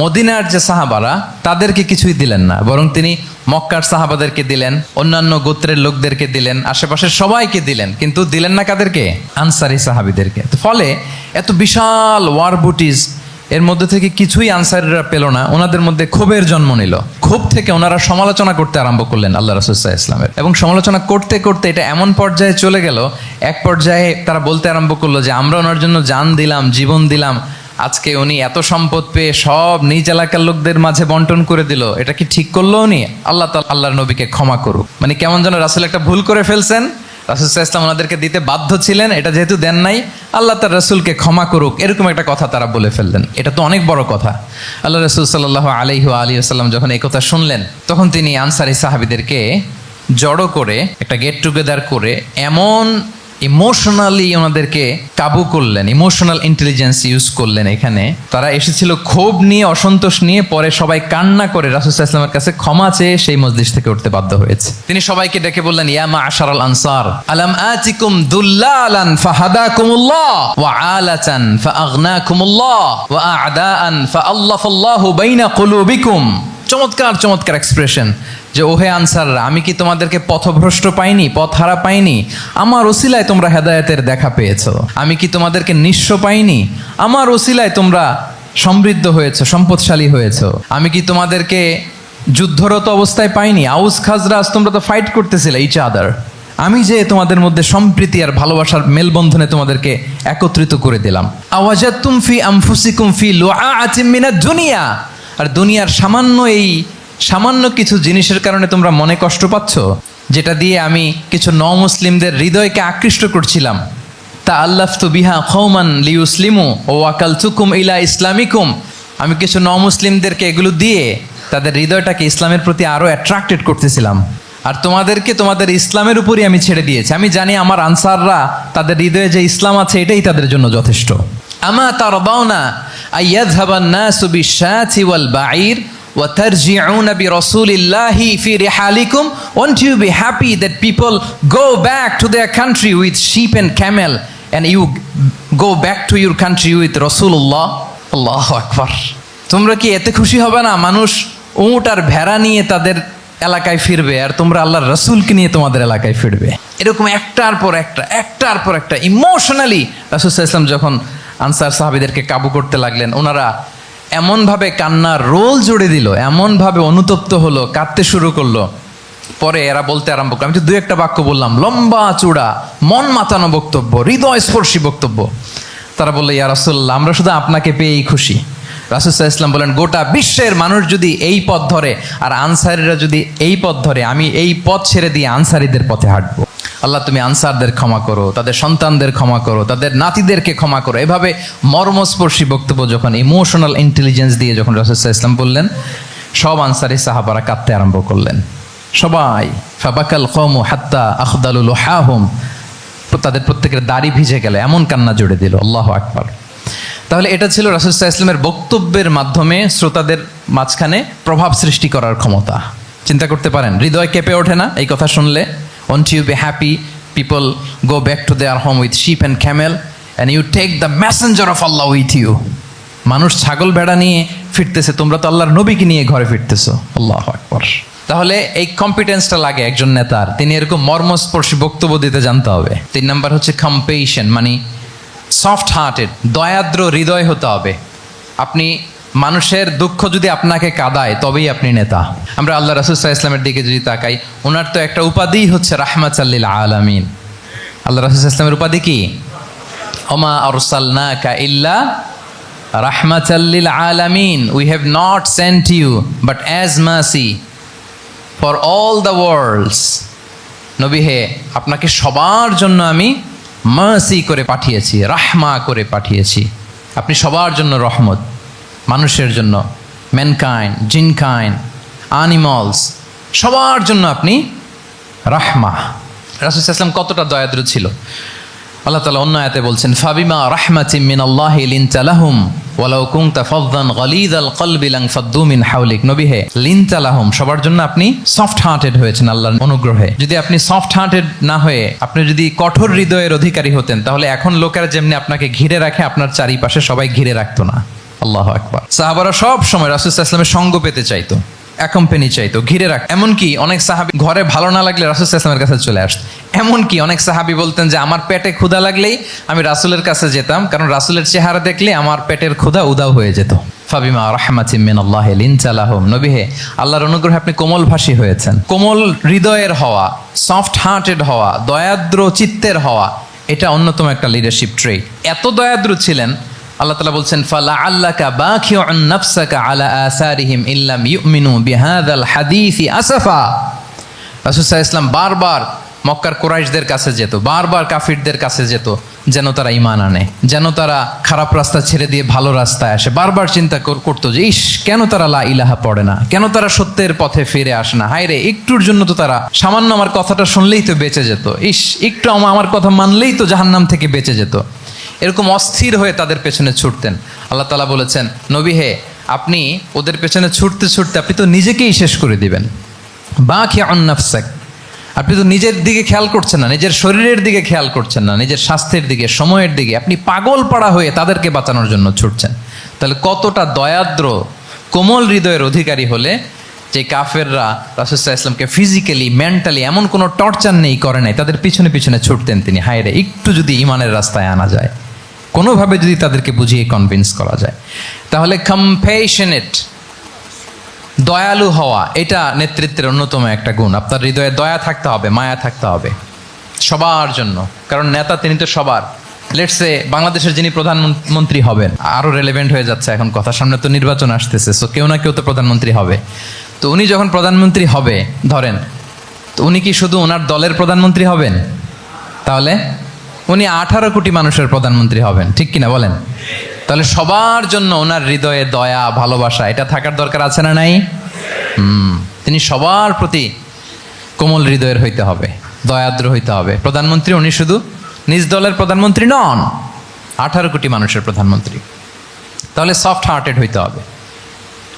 মদিনার যে সাহাবারা, তাদেরকে কিছুই দিলেন না, বরং তিনি মক্কার সাহাবাদেরকে দিলেন, অন্যান্য গোত্রের লোকদেরকে দিলেন, আশেপাশের সবাইকে দিলেন, কিন্তু দিলেন না কাদেরকে? আনসারী সাহাবীদেরকে। ফলে এত বিশাল ওয়ার বুটিজ, এর মধ্যে থেকে কিছুই আনসারীরা পেল না। ওনাদের মধ্যে ক্ষোভের জন্ম নিল। ক্ষোভ থেকে ওনারা সমালোচনা করতে আরম্ভ করলেন আল্লাহ রাসূল সাল্লাল্লাহু আলাইহি ওয়াসাল্লামের। এবং সমালোচনা করতে করতে এটা এমন পর্যায়ে চলে গেল, এক পর্যায়ে তারা বলতে আরম্ভ করলো যে আমরা ওনার জন্য জান দিলাম, জীবন দিলাম, আজকে উনি এত সম্পদ পেয়ে সব নিজ এলাকার লোকদের মাঝে বন্টন করে দিল, এটা কি ঠিক করলো উনি? আল্লাহর নবীকে ক্ষমা করুক। মানে কেমন যেন রাসূল একটা ভুল করে ফেলছেন, রাসূল সাল্লাল্লাহু আলাইহি ওয়াসাল্লাম ওনাদেরকে দিতে বাধ্য ছিলেন, এটা যেহেতু দেন নাই, আল্লাহ তার রাসূলকে ক্ষমা করুক, এরকম একটা কথা তারা বলে ফেললেন। এটা তো অনেক বড় কথা। আল্লাহ রাসূল সাল্লাল্লাহু আলাইহি ওয়াসাল্লাম যখন এই কথা শুনলেন, তখন তিনি আনসারী সাহাবীদেরকে জড়ো করে একটা গেট টুগেদার করে এমন ইমোশনালি ওনাদেরকে কাবু করলেন, ইমোশনাল ইন্টেলিজেন্স ইউজ করলেন। এখানে তারা এসেছিল ক্ষোভ নিয়ে, অসন্তোষ নিয়ে, পরে সবাই কান্না করে রাসূল সাল্লাল্লাহু আলাইহি ওয়াসাল্লামের কাছে ক্ষমা চেয়ে সেই মজলিস থেকে উঠতে বাধ্য হয়েছে। তিনি সবাইকে ডেকে বললেন, ইয়া মা'আশারাল আনসার আলাম আতিকুম দুল্লালান ফাহাদাকুমুল্লাহ ওয়া আলাতান ফাআগনাকুমুল্লাহ ওয়া আ'দাআন ফাআল্লাফাল্লাহু বাইনা কুলুবিকুম। চমৎকার চমৎকার এক্সপ্রেশন যে ওহে আনসাররা, আমি কি তোমাদেরকে পথভ্রষ্ট পাইনি, পথহারা পাইনি? আমার ওসিলায় তোমরা হেদায়েতের দেখা পেয়েছো। আমি কি তোমাদেরকে নিঃস্ব পাইনি? আমার ওসিলায় তোমরা সমৃদ্ধ হয়েছো, সম্পদশালী হয়েছো। আমি কি তোমাদেরকে যুদ্ধরত অবস্থায় পাইনি? আউস খাজরাজ তোমরা তো ফাইট করতেছিলে ইচ আদার। আমি যে তোমাদের মধ্যে সম্প্রীতি আর ভালোবাসার মেলবন্ধনে তোমাদেরকে একত্রিত করে দিলাম। আওয়াজাতুম ফি আনফুসিকুম ফি লুআআতিম মিনাদ দুনিয়া। আর দুনিয়ার সামান্য কিছু জিনিসের কারণে তোমরা মনে কষ্ট পাচ্ছ, যেটা দিয়ে আমি কিছু মুসলিমদের হৃদয়কে আকৃষ্ট করছিলাম। তা আল্লাফতু বিহা কওমান লিউসলিমু ওয়া ওয়াকালতুকুম ইলা ইসলামিকুম। আমি কিছু মুসলিমদেরকে এগুলো দিয়ে তাদের হৃদয়টাকে ইসলামের প্রতি আরো অ্যাট্রাক্টেড করতেছিলাম। আর তোমাদেরকে তোমাদের ইসলামের উপরই আমি ছেড়ে দিয়েছি। আমি জানি আমার আনসাররা তাদের হৃদয়ে যে ইসলাম আছে এটাই তাদের জন্য যথেষ্ট। আমা তারদাউনা আইয়াযহাবান নাসু বিশ-শাতি ওয়াল বাঈর ওয়া তারজিউনা বিরাসূলিল্লাহি ফি রিহালিকুম। Won't you be happy that people go back to their country with sheep and camel and you go back to your country with Rasulullah? আল্লাহু আকবার। তোমরা কি এতে খুশি হবে না মানুষ উট আর ভেড়া নিয়ে তাদের এলাকায় ফিরবে, আর তোমরা আল্লাহর রাসূলকে নিয়ে তোমাদের এলাকায় ফিরবে? এরকম একটার পর একটা ইমোশনালি রাসূল সাল্লাল্লাহু আলাইহি ওয়াসাল্লাম যখন আনসার সাহাবীদেরকে কাবু করতে লাগলেন, ওনারা এমনভাবে কান্নার রোল জুড়ে দিল, এমনভাবে অনুতপ্ত হলো, কাঁদতে শুরু করলো। পরে এরা বলতে আরম্ভ করলো, আমি তো 2-1টা বাক্য বললাম, লম্বা চূড়া মন মাতানো বক্তব্য, হৃদয়স্পর্শী বক্তব্য। তারা বললো, ইয়া রাসূলুল্লাহ, আমরা শুধু আপনাকে পেয়েই খুশি। রাসূল সাল্লাল্লাহু আলাইহি ওয়াসাল্লাম বলেন, গোটা বিশ্বের মানুষ যদি এই পথ ধরে আর আনসারীরা যদি এই পথ ধরে, আমি এই পথ ছেড়ে দিয়ে আনসারীদের পথে হাঁটবো। আল্লাহ তুমি আনসারদের ক্ষমা করো, তাদের সন্তানদের ক্ষমা করো, তাদের নাতিদেরকে ক্ষমা করো। এভাবে মর্মস্পর্শী বক্তব্য যখন ইমোশনাল ইন্টেলিজেন্স দিয়ে যখন রাসূল সাল্লাল্লাহু আলাইহি ওয়াসাল্লাম বললেন, সব আনসারী সাহাবারা কাঁদতে আরম্ভ করলেন। সবাই ফাবাকাল কওমু হাত্তা আখদালু লুহাহুম, তাদের প্রত্যেকের দাড়ি ভিজে গেল, এমন কান্না জুড়ে দিল। আল্লাহু আকবার। তাহলে এটা ছিল রাসূল সাল্লাল্লাহু আলাইহি ওয়াসাল্লামের বক্তব্যের মাধ্যমে শ্রোতাদের মাঝখানে প্রভাব সৃষ্টি করার ক্ষমতা। চিন্তা করতে পারেন, হৃদয় কেঁপে ওঠে না এই কথা শুনলে? Won't you be happy people go back to their home with sheep and camel and you take the messenger of Allah with you? মানুষ ছাগল ভেড়া নিয়ে ফিরতেছে, তোমরা তো আল্লাহর নবীকে নিয়ে ঘরে ফিরতেছো। আল্লাহু আকবার। তাহলে এই কম্পিটেন্সটা লাগে একজন নেতার, তিনি এরকম মর্মস্পর্শী বক্তব্য দিতে জানতে হবে। 3 নাম্বার হচ্ছে কম্পেশন, মানে সফট হার্টেড, দয়াদ্র হৃদয় হতে হবে। আপনি মানুষের দুঃখ যদি আপনাকে কাঁদায় তবেই আপনি নেতা। আমরা আল্লাহ রাসূল সাল্লাল্লাহু আলাইহি ওয়াসাল্লামের দিকে যদি তাকাই, ওনার তো একটা উপাধি হচ্ছে রাহমাতাল লিল আলামিন। আল্লাহ রাসূল সাল্লাল্লাহু আলাইহি ওয়াসাল্লামের উপাধি কি? ওমা আরসালনাকা ইল্লা রাহমাতাল লিল আলামিন। We have not sent you but as mercy for all the worlds. নবী হে, আপনাকে সবার জন্য আমি মার্সি করে পাঠিয়েছি, রাহমা করে পাঠিয়েছি। আপনি সবার জন্য রহমত, মানুষের জন্য, ম্যানকাইন্ড, জিনকাইন্ড, অ্যানিমালস, সবার জন্য আপনি রাহমা। রাসূল সাল্লাল্লাহু আলাইহি ওয়াসাল্লাম কতটা দয়াদ্র ছিল। আল্লাহ তাআলা অন্য আয়াতে বলছেন, ফাবিমা রাহমাতিম মিনাল্লাহি লিনতা লাহুম ওয়ালাউ কুনতা ফাযযান গালিযাল কলবি লানফাদ্দু মিন হাওলিক। নবী হে, লিনতা লাহুম, সবার জন্য আপনি সফট হার্টেড হয়েছেন আল্লাহর অনুগ্রহে। যদি আপনি সফট হার্টেড না হয়ে আপনি যদি কঠোর হৃদয়ের অধিকারী হতেন, তাহলে এখন লোকেরা যেমনি আপনাকে ঘিরে রাখে, আপনার চারিপাশে সবাই ঘিরে রাখতো না। আল্লাহু আকবার। সাহাবারা সব সময় রাসূল সাল্লাল্লাহু আলাইহি ওয়াসাল্লামের সঙ্গ পেতে চাইতো, অ্যাকম্পানি চাইতো, ঘিরে রাখ। এমনকি অনেক সাহাবী ঘরে ভালো না লাগলে রাসূল সাল্লাল্লাহু আলাইহি ওয়াসাল্লামের কাছে চলে আসতো। এমনকি অনেক সাহাবী বলতেন যে আমার পেটে ক্ষুধা লাগলেই আমি রাসূলের কাছে যেতাম, কারণ রাসূলের চেহারা দেখলে আমার পেটের ক্ষুধা উধাও হয়ে যেত। ফাবিমা রাহমাতিম মিনাল্লাহি লিনতা লাহুম। নবী হে, আল্লাহর অনুগ্রহে আপনি কোমলভাষী হয়েছেন। কোমল হৃদয়ের হওয়া, সফট হার্টেড হওয়া, দয়াদ্র চিত্তের হওয়া, এটা অন্যতম একটা লিডারশিপ ট্রেট। এত দয়াদ্র ছিলেন, আল্লাহ তাআলা বলছেন, ফালাআল্লাকা বাখিউন নাফসাকা আলা আসারিহিম ইল্লাম ইউমিনু বিহাযাল হাদীসি আসাফা। রাসূল সাল্লাল্লাহু আলাইহি ওয়াসাল্লাম বারবার মক্কার কুরাইশদের কাছে যেত, বারবার কাফিরদের কাছে যেত, যেন তারা ঈমান আনে, যেন তারা খারাপ রাস্তা ছেড়ে দিয়ে ভালো রাস্তায় আসে। বারবার চিন্তা করতো যে ইস, কেন তারা লা ইলাহা পড়ে না, কেন তারা সত্যের পথে ফিরে আসে না। হায় রে, একটুর জন্য তো তারা সামান্য আমার কথাটা শুনলেই তো বেঁচে যেত, ইস একটু আমার কথা মানলেই তো জাহান্নাম থেকে বেঁচে যেত। এরকম অস্থির হয়ে তাদের পেছনে ছুটতেন। আল্লাহ তাআলা বলেছেন, নবী হে, আপনি ওদের পেছনে ছুটতে ছুটতে আপনি তো নিজেকেই শেষ করে দিবেন। বাকি আন নাফসাক, আপনি তো নিজের দিকে খেয়াল করছেন না, নিজের শরীরের দিকে খেয়াল করছেন না, নিজের স্বাস্থ্যের দিকে, সময়ের দিকে। আপনি পাগল পাড়া হয়ে তাদেরকে বাঁচানোর জন্য ছুটছেন। তাহলে কতটা দয়াদ্র কোমল হৃদয়ের অধিকারী হলে যে কাফেররা রাসূল সাল্লাল্লাহু আলাইহি ওয়াসাল্লামকে ফিজিক্যালি মেন্টালি এমন কোনো টর্চার নেই, করে নাই, তাদের পিছনে পিছনে ছুটতেন তিনি। হায় রে, একটু যদি ইমানের রাস্তায় আনা যায়, কোনোভাবে যদি তাদেরকে বুঝিয়ে কনভিন্স করা যায়, তাহলে কম্প্যাশনেট, দয়ালু হওয়া, এটা নেতৃত্বের অন্যতম একটা গুণ। আপনার হৃদয়ে দয়া থাকতে হবে, মায়া থাকতে হবে সবার জন্য, কারণ নেতা তিনি তো সবার। লেটসে বাংলাদেশের যিনি প্রধানমন্ত্রী হবেন, আরও রেলেভেন্ট হয়ে যাচ্ছে এখন কথা, সামনে তো নির্বাচন আসতেছে, সো কেউ না কেউ তো প্রধানমন্ত্রী হবে। তো উনি যখন প্রধানমন্ত্রী হবে ধরেন, তো উনি কি শুধু ওনার দলের প্রধানমন্ত্রী হবেন? তাহলে উনি 18 কোটি মানুষের প্রধানমন্ত্রী হবেন, ঠিক কিনা বলেন? তাহলে সবার জন্য ওনার হৃদয়ে দয়া, ভালোবাসা, এটা থাকার দরকার আছে না নাই? তিনি সবার প্রতি কোমল হৃদয়ের হইতে হবে, দয়াদ্র হইতে হবে। প্রধানমন্ত্রী উনি শুধু নিজ দলের প্রধানমন্ত্রী নন, 18 কোটি মানুষের প্রধানমন্ত্রী। তাহলে সফট হার্টেড হইতে হবে।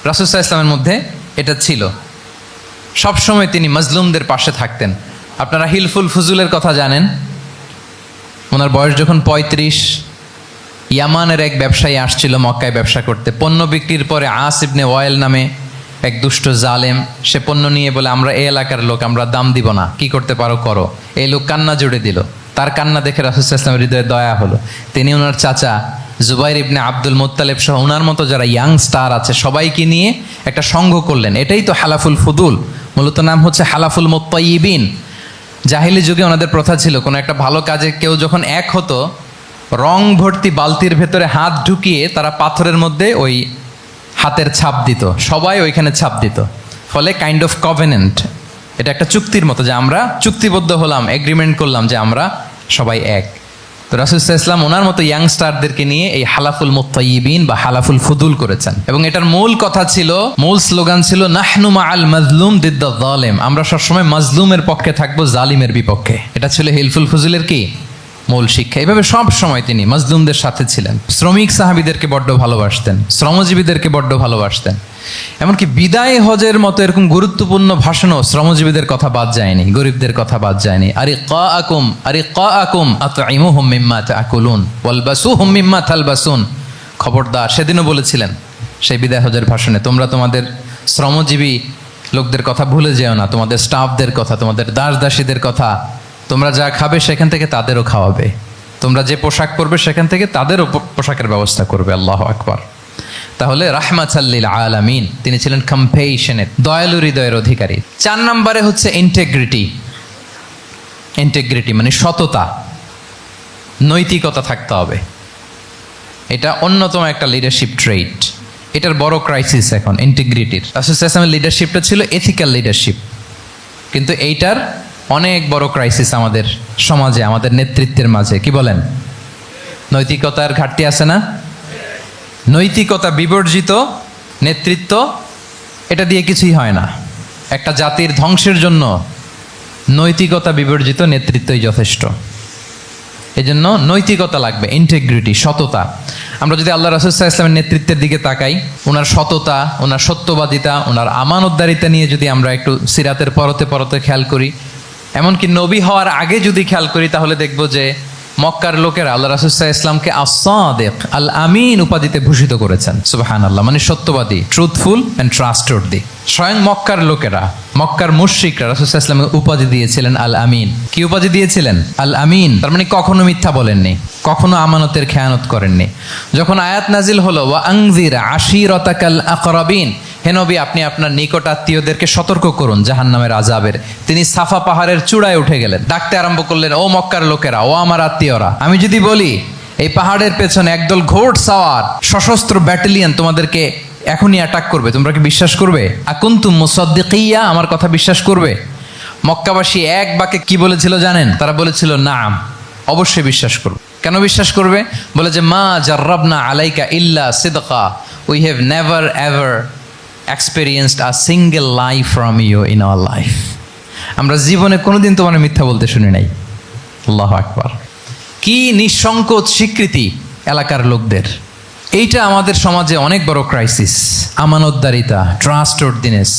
রাসূল সাল্লাল্লাহু আলাইহি ওয়াসাল্লামের মধ্যে এটা ছিল। সবসময় তিনি মাজলুমদের পাশে থাকতেন। আপনারা হিলফুল ফুজুলের কথা জানেন। ওনার বয়স যখন 35, ইয়ামানের এক ব্যবসায়ী আসছিল মক্কায় ব্যবসা করতে। পণ্য বিক্রির পরে আস ইবনে ওয়াইল নামে এক দুষ্ট জালেম, সে পণ্য নিয়ে বলে, আমরা এই এলাকার লোক, আমরা দাম দিব না, কি করতে পারো করো। এই লোক কান্না জুড়ে দিল। তার কান্না দেখে রাসূল সাল্লাল্লাহু আলাইহি ওয়াসাল্লামের হৃদয়ে দয়া হলো। তিনি ওনার চাচা জুবাইর ইবনে আব্দুল মুত্তালিব সহ ওনার মতো যারা ইয়াং স্টার আছে সবাইকে নিয়ে একটা সংঘ করলেন। এটাই তো হালাফুল ফুদুল, মূলত নাম হচ্ছে হালাফুল মুত্তাইয়িবিন। জাহিলি যুগে ওনাদের প্রথা ছিল, কোনো একটা ভালো কাজে কেউ যখন এক হতো, রং ভর্তি বালতির ভেতরে হাত ঢুকিয়ে তারা পাথরের মধ্যে ওই হাতের ছাপ দিত, সবাই ওইখানে ছাপ দিত। ফলে কাইন্ড অফ কভেনেন্ট, এটা একটা চুক্তির মতো, যে আমরা চুক্তিবদ্ধ হলাম, এগ্রিমেন্ট করলাম যে আমরা সবাই এক। তো রাসূল সাল্লাল্লাহু আলাইহি ওয়াসাল্লাম ওনার মতো ইয়াংস্টারদেরকে নিয়ে এই হালাফুল মুত্তাইয়িবিন বা হালাফুল ফুদুল করেছেন। এবং এটার মূল কথা ছিল, মূল স্লোগান ছিল, নাহনু মাআল মাজলুম দিদ্দা যালিম, আমরা সবসময় মাজলুমের পক্ষে থাকবো, জালিমের বিপক্ষে। এটা ছিল হিলফুল ফুজুলের কি মূল শিক্ষা। এইভাবে সব সময় তিনি মাজলুমদের সাথে ছিলেন। শ্রমিক সাহাবীদেরকে বড্ড ভালোবাসতেন, শ্রমজীবীদেরকে বড্ড ভালোবাসতেন। এমনকি বিদায় হজের মতো এরকম গুরুত্বপূর্ণ ভাষণও শ্রমজীবীদের কথা বাদ যায়নি, গরিবদের কথা বাদ যায়নি। আরিকাআকুম আতঈমুহুম মিম্মা তাআকুলুন ওয়ালবাসুহুম মিম্মা তালবাসুন। খবরদার, সেদিনও বলেছিলেন সেই বিদায় হজের ভাষণে, তোমরা তোমাদের শ্রমজীবী লোকদের কথা ভুলে যেও না, তোমাদের স্টাফদের কথা, তোমাদের দাস দাসীদের কথা। তোমরা যা খাবে সেখান থেকে তাদেরও খাওয়াবে, তোমরা যে পোশাক পরবে সেখান থেকে তাদেরও পোশাকের ব্যবস্থা করবে। আল্লাহু আকবার। তাহলে রাহমাতাল লিল আলামিন, তিনি ছিলেন কম্প্যাশনেট, দয়ালু হৃদয়ের অধিকারী। 4 নম্বরে হচ্ছে ইন্টেগ্রিটি। ইন্টেগ্রিটি মানে সততা, নৈতিকতা থাকতে হবে। এটা অন্যতম একটা লিডারশিপ ট্রেইট। এটার বড় ক্রাইসিস এখন ইন্টিগ্রিটির। রাসূল সাল্লাল্লাহু আলাইহি ওয়াসাল্লামের লিডারশিপটা ছিল এথিক্যাল লিডারশিপ, কিন্তু এইটার অনেক বড় ক্রাইসিস আমাদের সমাজে, আমাদের নেতৃত্বের মাঝে। কি বলেন? নৈতিকতার ঘাটতি আছে না? নৈতিকতা বিবর্জিত নেতৃত্ব, এটা দিয়ে কিছুই হয় না। একটা জাতির ধ্বংসের জন্য নৈতিকতা বিবর্জিত নেতৃত্বই যথেষ্ট। এজন্য নৈতিকতা লাগবে, ইন্টিগ্রিটি, সততা। আমরা যদি আল্লাহ রাসূল সাল্লাল্লাহু আলাইহি ওয়াসাল্লামের নেতৃত্বের দিকে তাকাই, ওনার সততা, ওনার সত্যবাদিতা, ওনার আমানতদারিতা নিয়ে যদি আমরা একটু সিরাতের পরতে পরতে খেয়াল করি, এমনকি নবী হওয়ার আগে যদি খেয়াল করি, তাহলে দেখব যে মক্কার লোকেরা আল্লাহ রাসূল সাল্লাল্লাহু আলাইহি ওয়াসাল্লামকে আস-সাদিক, আল আমিন উপাধিতে ভূষিত করেছেন। সুবহানাল্লাহ, মানে সত্যবাদী, ট্রুথফুল অ্যান্ড ট্রাস্টওয়ার্দি। স্বয়ং মক্কার লোকেরা, মক্কার মুশরিকরা রাসূল সাল্লাল্লাহু আলাইহি ওয়াসাল্লামকে উপাধি দিয়েছিলেন আল আমিন। কি উপাধি দিয়েছিলেন? আল আমিন। তার মানে কখনো মিথ্যা বলেননি, কখনো আমানতের খেয়ানত করেননি। যখন আয়াত নাজিল হলো, ওয়া আনজির আশিরাতাকাল আকরাবিন, হে নবী আপনি আপনার নিকট আত্মীয়দেরকে সতর্ক করুন জাহান্নামের আযাবের, তিনি সাফা পাহাড়ের চূড়ায় উঠে গেলেন, ডাকতে আরম্ভ করলেন, ও মক্কার লোকেরা, ও আমার আত্মীয়রা, আমি যদি বলি এই পাহাড়ের পেছনে একদল ঘোড় সাওয়ার সশস্ত্র ব্যাটালিয়ন তোমাদেরকে এখনই অ্যাটাক করবে, তোমরা কি বিশ্বাস করবে? আকুনতুম মুসাদ্দিকিয়া, আমার কথা বিশ্বাস করবে? মক্কাবাসী এক বাক্যে কি বলেছিল জানেন? তারা বলেছিল, নাম, অবশ্যই বিশ্বাস করব। কেন বিশ্বাস করবে? বলে যে মা জাররাবনা আলাইকা ইল্লা সিদকা, we have never ever experienced a single lie from you in our life. আমরা জীবনে কোনোদিন তোমার মিথ্যা বলতে শুনি নাই। আল্লাহু আকবার। কি নিঃসংকোচ স্বীকৃতি এলাকার লোকদের। এইটা আমাদের সমাজে অনেক বড় ক্রাইসিস, আমানতদারিতা, ট্রাস্টওয়ার্দিনেস।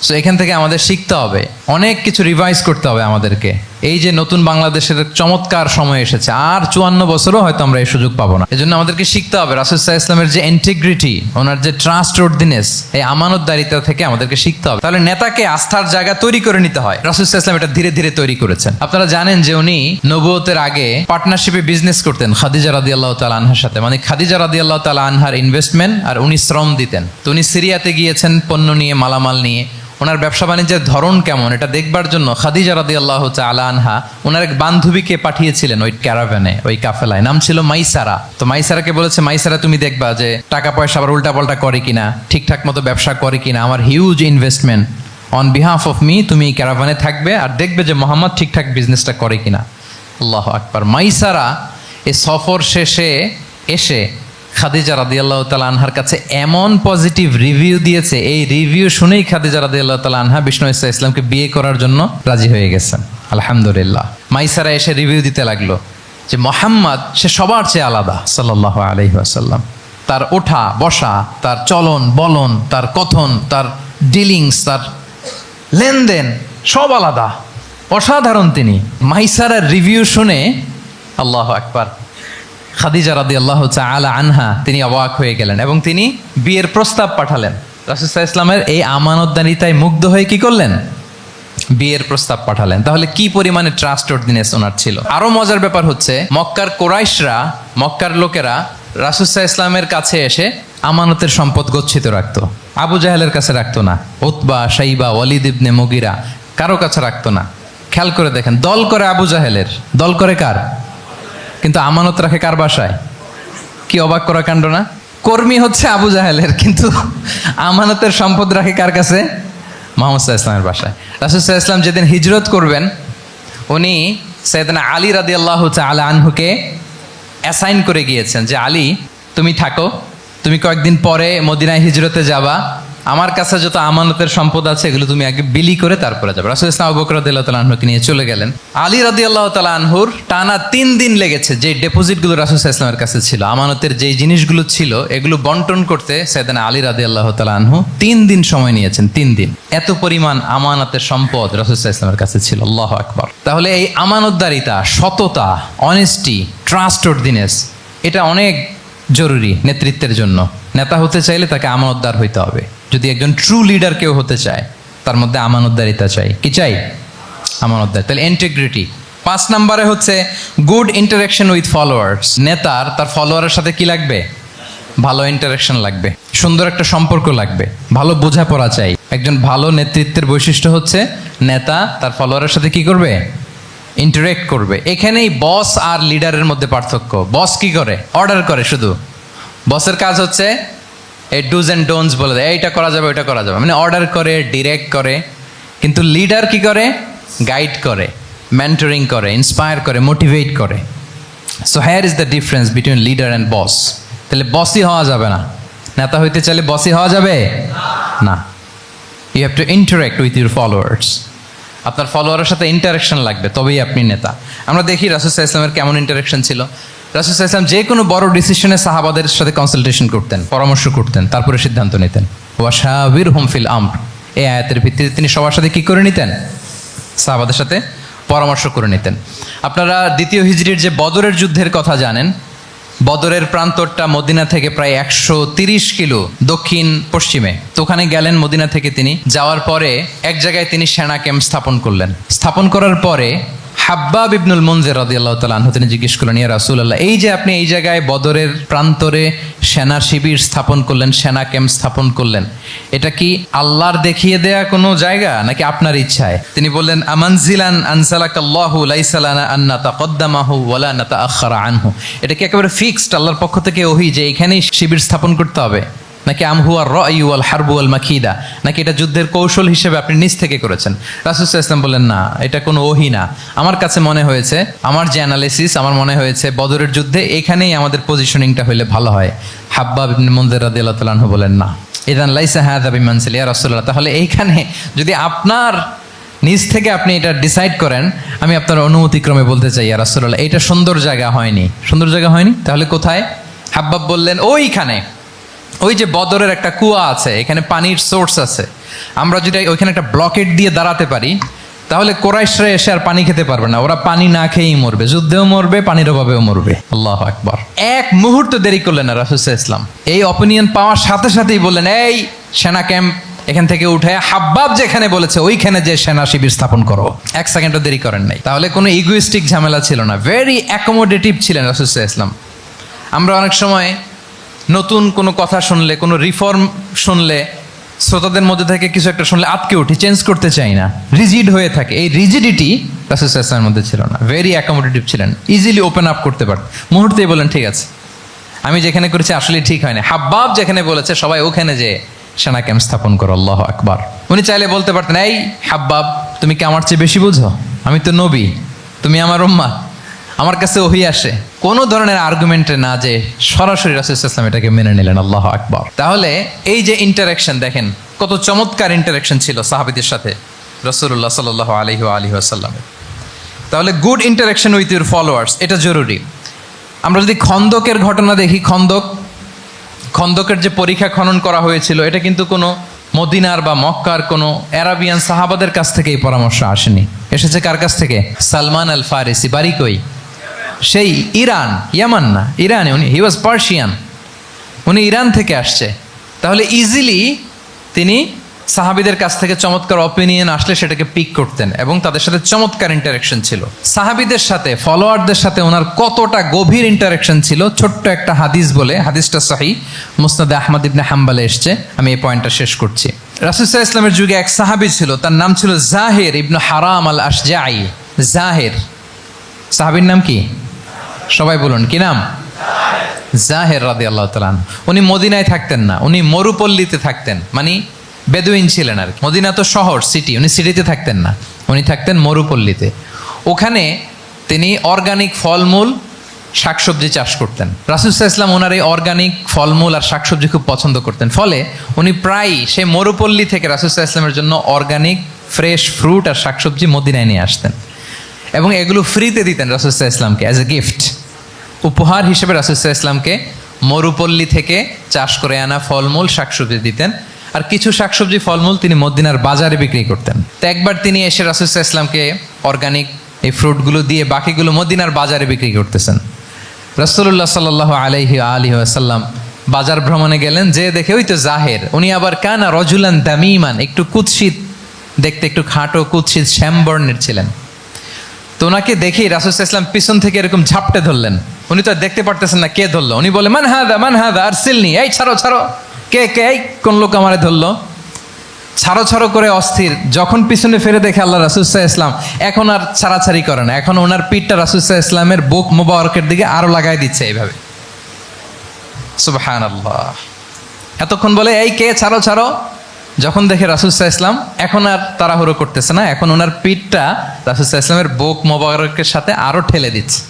সো এখান থেকে আমাদের শিখতে হবে, অনেক কিছু রিভাইজ করতে হবে আমাদেরকে। এই যে নতুন বাংলাদেশের চমৎকার সময় এসেছে, আর 54 বছরও হয়তো আমরা এই সুযোগ পাবো না। এজন্য আমাদেরকে শিখতে হবে রাসূল সাল্লাল্লাহু আলাইহি ওয়াসাল্লামের যে ইন্টিগ্রিটি, ওনার যে ট্রাস্টওয়ার্দিনেস, এই আমানতদারিতা থেকে আমাদেরকে শিখতে হবে। তাহলে নেতাকে আস্থার জায়গা তৈরি করে নিতে হয়। রাসূল সাল্লাল্লাহু আলাইহি ওয়াসাল্লাম এটা ধীরে ধীরে তৈরি করেছেন। আপনারা জানেন যে উনি নবুয়তের আগে পার্টনারশিপে বিজনেস করতেন খাদিজা রাদিয়াল্লাহু তাআলা আনহার সাথে। মানে খাদিজা রাদিয়াল্লাহু তাআলা আনহার ইনভেস্টমেন্ট আর উনি শ্রম দিতেন। তো উনি সিরিয়াতে গিয়েছেন পণ্য নিয়ে, মালামাল নিয়ে। ওনার ব্যবসা বাণিজ্যের ধরন কেমন এটা দেখবার জন্য খাদিজা রাদিয়াল্লাহু তাআলা আনহা ওনার এক বান্ধবীকে পাঠিয়েছিলেন ওই ক্যারাভ্যানে, ওই কাফেলায়। নাম ছিল মাইসারা। তো মাইসারাকে বলেছে, মাইসারা তুমি দেখবা যে টাকা পয়সা আবার উল্টাপাল্টা করে কিনা, ঠিকঠাক মতো ব্যবসা করে কিনা, আমার huge investment, on behalf of me তুমি এই ক্যারাভ্যানে থাকবে আর দেখবে যে মোহাম্মদ ঠিকঠাক বিজনেসটা করে কিনা। আল্লাহু আকবার। মাইসারা এই সফর শেষে এসে খাদিজা রাদিয়াল্লাহু তাআলা আনহার কাছে এমন পজিটিভ রিভিউ দিয়েছে, এই রিভিউ শুনেই খাদিজা রাদিয়াল্লাহু তাআলা আনহা বিষ্ণু ইসা ইসলামকে বিয়ে করার জন্য রাজি হয়ে গেছেন। আলহামদুলিল্লাহ। মাইসারা এসে রিভিউ দিতে লাগলো যে মোহাম্মদ সে সবার চেয়ে আলাদা সাল্লাল্লাহু আলাইহি ওয়াসাল্লাম। তার ওঠা বসা, তার চলন বলন, তার কথন, তার ডিলিংস, তার লেনদেন সব আলাদা, অসাধারণ তিনি। মাইসারার রিভিউ শুনে আল্লাহু আকবার, খাদিজা রাদিয়াল্লাহু তাআলা আনহা তিনি অবাক হয়ে গেলেন এবং তিনি বিয়ের প্রস্তাব পাঠালেন। রাসূল সাল্লাল্লাহু আলাইহি ওয়াসাল্লামের এই আমানতদারিতায় মুগ্ধ হয়ে কি করলেন? বিয়ের প্রস্তাব পাঠালেন। তাহলে কি পরিমাণে ট্রাস্টওয়ার্দিনেস ওনার ছিল। আরো মজার ব্যাপার হচ্ছে, মক্কার কুরাইশরা, মক্কার লোকেরা রাসূল সাল্লাল্লাহু আলাইহি ওয়াসাল্লামের কাছে এসে আমানতের সম্পদ গচ্ছিত রাখতো। আবু জাহেলের কাছে রাখতো না, উতবা, শাইবা, ওয়ালিদ ইবনে মুগিরা কারো কাছে রাখতো না। খেয়াল করে দেখেন, দল করে আবু জাহেলের, দল করে কার? কিন্তু আমানত রাখে কার বাসায়? কি অবাক করা কাণ্ড না? কর্মী হচ্ছে আবু জাহেলের, কিন্তু আমানতের সম্পদ রাখে কার কাছে? মুহাম্মদ সাল্লাল্লাহু আলাইহি ওয়াসাল্লামের বাসায়। রাসূল সাল্লাল্লাহু আলাইহি ওয়াসাল্লাম যেদিন হিজরত করবেন, উনি সাইয়েদনা আলী রাদিয়াল্লাহু তাআলা আনহুকে অ্যাসাইন করে গিয়েছেন যে আলী তুমি থাকো, তুমি কয়েকদিন পরে মদিনায় হিজরতে যাবা, আমার কাছে যত আমানতের সম্পদ আছে এগুলো তুমি আগে বিলি করে তারপরে যাবে। রাসূল সাল্লাল্লাহু আবু বকর রাদিয়াল্লাহু তাআলা আনহুকে নিয়ে চলে গেলেন। আলী রাদিয়াল্লাহু তাআলা আনহুর টানা 3 দিন লেগেছে যে ডেপোজিটগুলো রাসূল সাল্লাল্লাহু আলাইহি ওয়াসাল্লামের কাছে ছিল, আমানতের যেই জিনিসগুলো ছিল এগুলো বন্টন করতে সাইয়েদনা আলী রাদিয়াল্লাহু তাআলা আনহু 3 দিন সময় নিয়েছেন। 3 দিন। এত পরিমাণ আমানতের সম্পদ রাসূল সাল্লাল্লাহু আলাইহি ওয়াসাল্লামের কাছে ছিল। আল্লাহু আকবার। তাহলে এই আমানতদারিতা, সততা, অনেস্টি, ট্রাস্টওয়ার্দিনেস এটা অনেক জরুরি নেতৃত্বের জন্য। নেতা হতে চাইলে তাকে আমানতদার হইতে হবে। যদি একজন ট্রু লিডার কেউ হতে চায়, তার মধ্যে আমানতদারিতা চাই। কি চাই? আমানতদার। তাহলে ইন্টিগ্রিটি। 5 নম্বরে হচ্ছে গুড ইন্টারাকশন উইথ ফলোয়ার্স। নেতার তার ফলোয়ারের সাথে কি লাগবে? ভালো ইন্টারাকশন লাগবে, সুন্দর একটা সম্পর্ক লাগবে, ভালো বোঝাপড়া চাই। একজন ভালো নেতৃত্বের বৈশিষ্ট্য হচ্ছে নেতা তার ফলোয়ারের সাথে কি করবে? ইন্টারেক্ট করবে। এখানেই বস আর লিডারের মধ্যে পার্থক্য। বস কি করে? অর্ডার করে শুধু। বসের কাজ হচ্ছে এই ডুজ অ্যান্ড ডোন্টস বলে দেয়, এইটা করা যাবে ওইটা করা যাবে, মানে অর্ডার করে, ডিরেক্ট করে। কিন্তু লিডার কি করে? গাইড করে, মেন্টরিং করে, ইন্সপায়ার করে, মোটিভেট করে। So here is the difference between leader and boss. তাহলে বসই হওয়া যাবে না। নেতা হইতে চাইলে বসই হওয়া যাবে না। You have to interact with your followers. আপনার ফলোয়ারের সাথে ইন্টারাকশন লাগবে, তবেই আপনি নেতা। আমরা দেখি রাসূল সাল্লাল্লাহু আলাইহি ওয়াসাল্লামের কেমন ইন্টারাকশন ছিল। রাসূল সাল্লাল্লাহু আলাইহি ওয়াসাল্লাম যে কোনো বড় ডিসিশনে সাহাবাদের সাথে কনসালটেশন করতেন, পরামর্শ করতেন, তারপরে সিদ্ধান্ত নিতেন। ওয়াশাবিরহুম ফিল আমর, এই আয়াতের ভিত্তিতে তিনি সবার সাথে কি করে নিতেন? সাহাবাদের সাথে পরামর্শ করে নিতেন। আপনারা দ্বিতীয় হিজরির যে বদরের যুদ্ধের কথা জানেন। বদরের প্রান্তরটা মদিনা থেকে প্রায় 130 কিলো দক্ষিণ পশ্চিমে। তো ওখানে গেলেন মদিনা থেকে। তিনি যাওয়ার পরে এক জায়গায় তিনি সেনা ক্যাম্প স্থাপন করলেন। স্থাপন করার পরে হাব্বাব ইবনুল মুনজির রাদিয়াল্লাহু তাআলা আনহু তিনি জিজ্ঞেস করলেন, ইয়া রাসূলুল্লাহ, এই যে আপনি এই জায়গায় বদরের প্রান্তরে সেনা শিবির স্থাপন করলেন, সেনা ক্যাম্প স্থাপন করলেন, এটা কি আল্লাহর দেখিয়ে দেয়া কোনো জায়গা নাকি আপনার ইচ্ছায়? তিনি বললেন, আমানজিলান আনসালাকাল্লাহু লাইসা লানা আন নাতাকদ্দামাহু ওয়ালা নাতাআখারা আনহু। এটা কি একেবারে ফিক্সড আল্লাহর পক্ষ থেকে ওহী যে এখানেই শিবির স্থাপন করতে হবে? নাকি আমহুয়ার রাই ওয়াল হারবু ওয়াল মাকিদা, নাকি এটা যুদ্ধের কৌশল হিসেবে আপনি নিজ থেকে করেছেন? রাসূল সাল্লাল্লাহু আলাইহি ওয়াসাল্লাম বললেন, না, এটা কোনো ওহী না। আমার কাছে মনে হয়েছে, আমার যে অ্যানালিসিস, আমার মনে হয়েছে বদরের যুদ্ধে এখানেই আমাদের পজিশনিংটা হইলে ভালো হয়। হাব্বাব ইবনে মুনযির রাদিয়াল্লাহু তাআলা আনহু বলেন, না, ইযান লাইসা হাযা বিমানসিল ইয়া রাসূলুল্লাহ, তাহলে এইখানে যদি আপনার নিজ থেকে আপনি এটা ডিসাইড করেন, আমি আপনার অনুমতিক্রমে বলতে চাই ইয়া রাসূলুল্লাহ, এটা সুন্দর জায়গা হয়নি। সুন্দর জায়গা হয়নি? তাহলে কোথায়? হাব্বাব বললেন, ওইখানে, ওই যে বদরের একটা কুয়া আছে, এখানে পানির সোর্স আছে, আমরা যদি ওইখানে একটা ব্লকেট দিয়ে দাঁড়াতে পারি, তাহলে কোরাইশরা এসে আর পানি খেতে পারবে না, ওরা পানি না খেয়েই মরবে, যুদ্ধেও মরবে, পানির অভাবেও মরবে। আল্লাহু আকবার। এক মুহূর্ত দেরি করলেন না রাসূল সাল্লাল্লাহু আলাইহি ওয়াসাল্লাম, এই অপিনিয়ন পাওয়ার সাথে সাথেই বললেন, এই সেনা ক্যাম্প এখান থেকে উঠে হাব্বাব যেখানে বলেছে ওইখানে যে সেনা শিবির স্থাপন করো। এক সেকেন্ডও দেরি করেন নাই। তাহলে কোনো ইগোইস্টিক ঝামেলা ছিল না, ভেরি অ্যাকোমোডেটিভ ছিলেন রাসূল সাল্লাল্লাহু আলাইহি ওয়াসাল্লাম। আমরা অনেক সময় নতুন কোনো কথা শুনলে, কোনো রিফর্ম শুনলে, শ্রোতাদের মধ্যে থেকে কিছু একটা শুনলে আটকে উঠি, চেঞ্জ করতে চাই না, রিজিড হয়ে থাকে। এই রিজিডিটি রাসূল সাল্লাল্লাহু আলাইহি ওয়াসাল্লামের মধ্যে ছিল না, ভেরি অ্যাকোমোডেটিভ ছিলেন, ইজিলি ওপেন আপ করতে পারতেন। মুহূর্তেই বলেন, ঠিক আছে, আমি যেখানে করেছি আসলে ঠিক হয় না, হাব্বাব যেখানে বলেছে সবাই ওখানে যে সেনা ক্যাম্প স্থাপন করো। আল্লাহু আকবার। উনি চাইলে বলতে পারতেন, এই হাব্বাব, তুমি কি আমার চেয়ে বেশি বুঝো? আমি তো নবী, তুমি আমার উম্মাহ, আমার কাছে ওহী আসে। কোনো ধরনের আর্গুমেন্টে না যে সরাসরি রাসূল সাল্লাল্লাহু আলাইহি ওয়াসাল্লাম এটাকে মেনে নিলেন। আল্লাহু আকবার। তাহলে এই যে ইন্টারাকশন দেখেন, কত চমৎকার ইন্টারাকশন ছিল সাহাবীদের সাথে রাসূলুল্লাহ সাল্লাল্লাহু আলাইহি ওয়া আলিহি ওয়াসাল্লামের। তাহলে good interaction with your followers, এটা জরুরি। আমরা যদি খন্দকের ঘটনা দেখি, খন্দকের যে পরীক্ষা খনন করা হয়েছিল, এটা কিন্তু কোনো মদিনার বা মক্কার কোনো আরাবিয়ান সাহাবাদের কাছ থেকে এই পরামর্শ আসেনি। এসেছে কার কাছ থেকে? সালমান আল ফারিসি। বাড়ি কই? সেই ইরান, ইয়ামান না, ইরানে। উনি হি ওয়াজ পার্সিয়ান, উনি ইরান থেকে আসছে। তাহলে ইজিলি তিনি সাহাবীদের কাছ থেকে চমৎকার অপিনিয়ন আসলে সেটাকে পিক করতেন এবং তাদের সাথে চমৎকার ইন্টারাকশন ছিল। সাহাবীদের সাথে, ফলোয়ারদের সাথে ওনার কতটা গভীর ইন্টারাকশন ছিল, ছোট্ট একটা হাদিস বলে, হাদিসটা সহিহ মুসনাদে আহমদ ইবনে হাম্বালে এসছে। আমি এই পয়েন্টটা শেষ করছি। রাসূল সাল্লাল্লাহু আলাইহি ওয়াসাল্লামের যুগে এক সাহাবী ছিল, তার নাম ছিল জাহির ইবনে হারাম আল আশজাঈ। জাহির, সাহাবীর নাম কি? সবাই বলুন, কি নাম? জাহির রাদিয়াল্লাহু তাআলা। উনি মদিনায় থাকতেন না, উনি মরুপল্লীতে থাকতেন, মানে বেদুইন ছিলেন আর কি। মদিনা তো শহর, সিটি, উনি সিটিতে থাকতেন না, উনি থাকতেন মরুপল্লীতে। ওখানে তিনি অর্গানিক ফলমূল, শাকসবজি চাষ করতেন। রাসূল সাল্লাল্লাহু আলাইহি ওয়াসাল্লাম ওনার এই অর্গানিক ফলমূল আর শাকসবজি খুব পছন্দ করতেন। ফলে উনি প্রায়ই সেই মরুপল্লী থেকে রাসূল সাল্লাল্লাহু আলাইহি ওয়াসাল্লামের জন্য অর্গানিক ফ্রেশ ফ্রুট আর শাকসবজি মদিনায় নিয়ে আসতেন এবং এগুলো ফ্রিতে দিতেন রাসূল সাল্লাল্লাহু আলাইহি ওয়াসাল্লামকে অ্যাজ এ গিফট। উপহার হিসেবে রাসূল সাল্লাল্লাহু আলাইহি ওয়াসাল্লামকে মরুপল্লী থেকে চাষ করে আনা ফলমূল শাকসবজি দিতেন, আর কিছু শাকসবজি ফলমূল তিনি মদিনার বাজারে বিক্রি করতেন। তো একবার তিনি এসে রাসূল সাল্লাল্লাহু আলাইহি ওয়াসাল্লামকে অর্গানিক এই ফ্রুটগুলো দিয়ে বাকিগুলো মদিনার বাজারে বিক্রি করতেছেন। রাসূলুল্লাহ সাল্লাল্লাহু আলাইহি ওয়া আলিহি ওয়াসাল্লাম বাজার ভ্রমণে গেলেন, যে দেখে ওই তো জাহির, উনি আবার কানা রজুলান দামিমান, একটু কুৎসিত দেখতে, একটু খাটো কুৎসিত শ্যামবর্ণের ছিলেন। তো ওনাকে দেখেই রাসূল সাল্লাল্লাহু আলাইহি ওয়াসাল্লাম পিছন থেকে এরকম ঝাপটে ধরলেন। উনি তো আর দেখতে পারতেছেন না কে ধরলো। উনি বলে, মান হাদা আরসিলনি, এই ছাড়ো ছাড়ো, কে কে, এই কোন লোক আমারে ধরলো, ছাড়ো ছাড়ো করে অস্থির। যখন পিছনে ফিরে দেখে আল্লাহ রাসূল সাল্লাল্লাহু আলাইহি ওয়াসাল্লাম, এখন আর ছাড়াছাড়ি করে না, এখন ওনার পিঠটা রাসূল সাল্লাল্লাহু আলাইহি ওয়াসাল্লামের বুক মোবারকের দিকে আরো লাগাই দিচ্ছে এইভাবে। সুবহানাল্লাহ। এতক্ষণ বলে, এই কে, ছাড়ো ছাড়ো। যখন দেখে রাসূল সাল্লাল্লাহু আলাইহি ওয়াসাল্লাম এখন আর তাড়াহুড়ো করতেছে না, এখন ওনার পিঠটা রাসূল সাল্লাল্লাহু আলাইহি ওয়াসাল্লামের বুক মোবারকের সাথে আরো ঠেলে দিচ্ছে।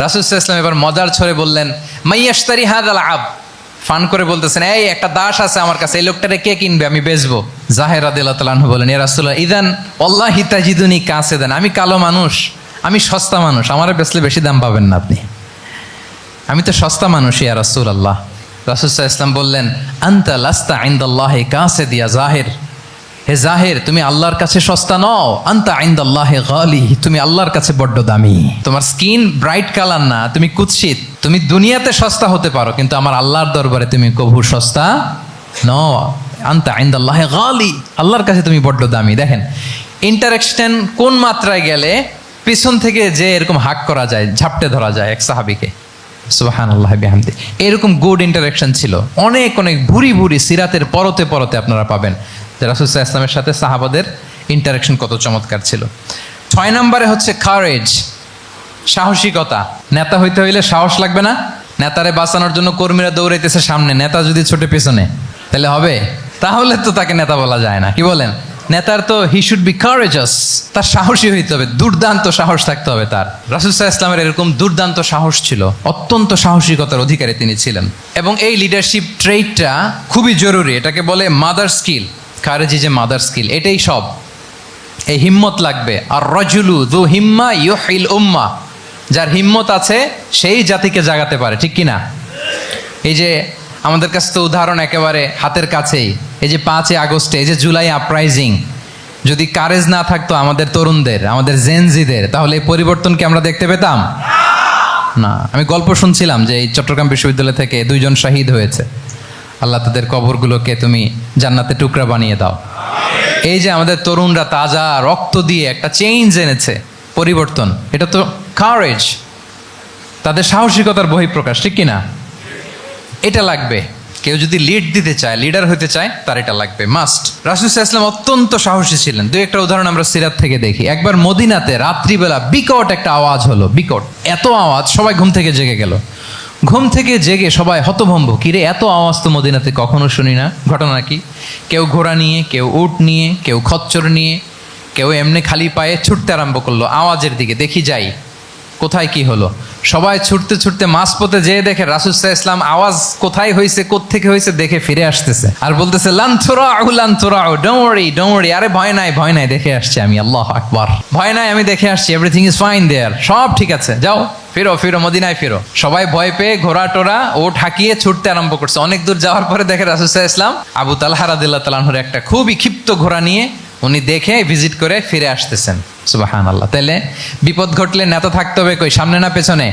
রাসূল সাল্লাল্লাহু আলাইহি ওয়াসাল্লাম এবার মজার ছড়ে বললেন, মাইয়াশতারি হাযাল আব, ফান করে বলতেছেন, এই একটা দাস আছে আমার কাছে, এই লোকটারে কে কিনবে, আমি বেচবো। জাহির রাদিয়াল্লাহু তাআলা আনহু বলেন, ইয়া রাসূলুল্লাহ ইযান ওয়াল্লাহি তাজিদুনি কাসিদান, আমি কালো মানুষ, আমি সস্তা মানুষ, আমারে বেচলে বেশি দাম পাবেন না আপনি, আমি তো সস্তা মানুষ ইয়া রাসূলুল্লাহ। রাসূল সাল্লাল্লাহু আলাইহি ওয়াসাল্লাম বললেন, আনতা লাস্তা ইনদাল্লাহি কাসিদ ইয়া জাহির, হে জাহির, তুমি আল্লাহর কাছে সস্তা নও, আনতা ইনদাল্লাহি গালি, তুমি আল্লাহর কাছে বড্ড দামি। তোমার স্কিন ব্রাইট কালার না, তুমি কুৎসিত, তুমি দুনিয়াতে সস্তা হতে পারো, কিন্তু আমার আল্লাহর দরবারে তুমি কভু সস্তা নও। আনতা ইনদাল্লাহি গালি, আল্লাহর কাছে তুমি বড্ড দামি। দেখেন ইন্টারাকশন কোন মাত্রায় গেলে পিছন থেকে যে এরকম হাক করা যায়, ঝাপটে ধরা যায় এক সাহাবীকে। সুবহানাল্লাহ বিহামদি। এরকম গুড ইন্টারাকশন ছিল অনেক অনেক, ভুরি ভুরি সিরাতের পরতে পরতে আপনারা পাবেন যে রাসূল সাল্লাল্লাহু আলাইহি ওয়াসাল্লামের সাথে সাহাবাদের ইন্টারাকশন কত চমৎকার ছিল। 6 নম্বরে হচ্ছে কারেজ, সাহসিকতা। নেতা হইতে হইলে সাহস লাগবে না? নেতারে বাঁচানোর জন্য কর্মীরা দৌড়াইতেছে সামনে, নেতা যদি ছোটে পেছনে, তাহলে হবে? তাহলে তো তাকে নেতা বলা যায় না। কি বলেন? নেতার তো হি শুড বি কারেজাস, তার সাহসী হইতে হবে, দুর্দান্ত সাহস থাকতে হবে তার। রাসূল সাল্লাল্লাহু আলাইহি ওয়াসাল্লামের এরকম দুর্দান্ত সাহস ছিল, অত্যন্ত সাহসিকতার অধিকারী তিনি ছিলেন। এবং এই লিডারশিপ ট্রেইটটা খুবই জরুরি, এটাকে বলে mother skill. Courage is a mother skill, এটাই সব। এই হিম্মত লাগবে। আর রাজুলু যু হিম্মা ইউহিল উম্মা, যার হিম্মত আছে সেই জাতিকে জাগাতে পারে, ঠিক কি না? এই যে আমাদের কাছে তো উদাহরণ একেবারে হাতের কাছেই, এই যে 5 আগস্টে, এই যে জুলাই আপরাইজিং, যদি কারেজ না থাকতো আমাদের তরুণদের, আমাদের জেনজিদের, তাহলে এই পরিবর্তনকে আমরা দেখতে পেতাম না। আমি গল্প শুনছিলাম যে এই চট্টগ্রাম বিশ্ববিদ্যালয় থেকে 2 জন শহীদ হয়েছে। আল্লাহ তাদের কবরগুলোকে তুমি জান্নাতে টুকরা বানিয়ে দাও। এই যে আমাদের তরুণরা তাজা রক্ত দিয়ে একটা চেঞ্জ এনেছে, পরিবর্তন, এটা তো কারেজ, তাদের সাহসিকতার বহিঃপ্রকাশ, ঠিক কিনা? এটা লাগবে। কেউ যদি লিড দিতে চায়, লিডার হতে চায়, তার এটা লাগবে, মাস্ট। রাসূল সাল্লাল্লাহু আলাইহি ওয়াসাল্লাম অত্যন্ত সাহসী ছিলেন। 2-1টা উদাহরণ আমরা সিরাত থেকে দেখি। একবার মদিনাতে রাত্রিবেলা বিকট একটা আওয়াজ হলো, বিকট এত আওয়াজ, সবাই ঘুম থেকে জেগে গেল। ঘুম থেকে জেগে সবাই হতভম্ব, কিরে এত আওয়াজ তো মদিনাতে কখনো শুনি না। ঘটনা কি? কেউ ঘোড়া নিয়ে, কেউ উট নিয়ে, কেউ খচ্চর নিয়ে, কেউ এমনি খালি পায়ে ছুটতে আরম্ভ করলো আওয়াজের দিকে, দেখি যাই কোথায় কি হলো। সবাই ছুটতে ছুটতে মাঝপথে যেয়ে দেখে রাসূল সাল্লাল্লাহু আলাইহি ওয়াসাল্লাম আওয়াজ কোথায় হয়েছে, কোত্থেকে হয়েছে দেখে ফিরে আসতেছে, আর বলতেছে লান তুরাউ, ডোন্ট ওয়ারি, আরে ভয় নাই, দেখে আসছি আমি। আল্লাহু আকবার। ভয় নাই, আমি দেখে আসছি, এভরিথিং ইজ ফাইন দেয়ার, সব ঠিক আছে, যাও ফিরো মদিনায় ফিরো। সবাই ভয় পেয়ে ঘোড়া টোরা ওট হাঁকিয়ে ছুটতে আরম্ভ করছে। অনেক দূর যাওয়ার পরে দেখে রাসূল সাল্লাল্লাহু আলাইহি ওয়াসাল্লাম আবু তালহা রাদিয়াল্লাহু তাআলা আনহুর একটা খুবই ক্ষিপ্ত ঘোড়া নিয়ে উনি দেখে ভিজিট করে ফিরে আসতেছেন। সুবহানাল্লাহ। তাহলে বিপদ ঘটলে নেতা থাকতে হবে কই? সামনে না পেছনে?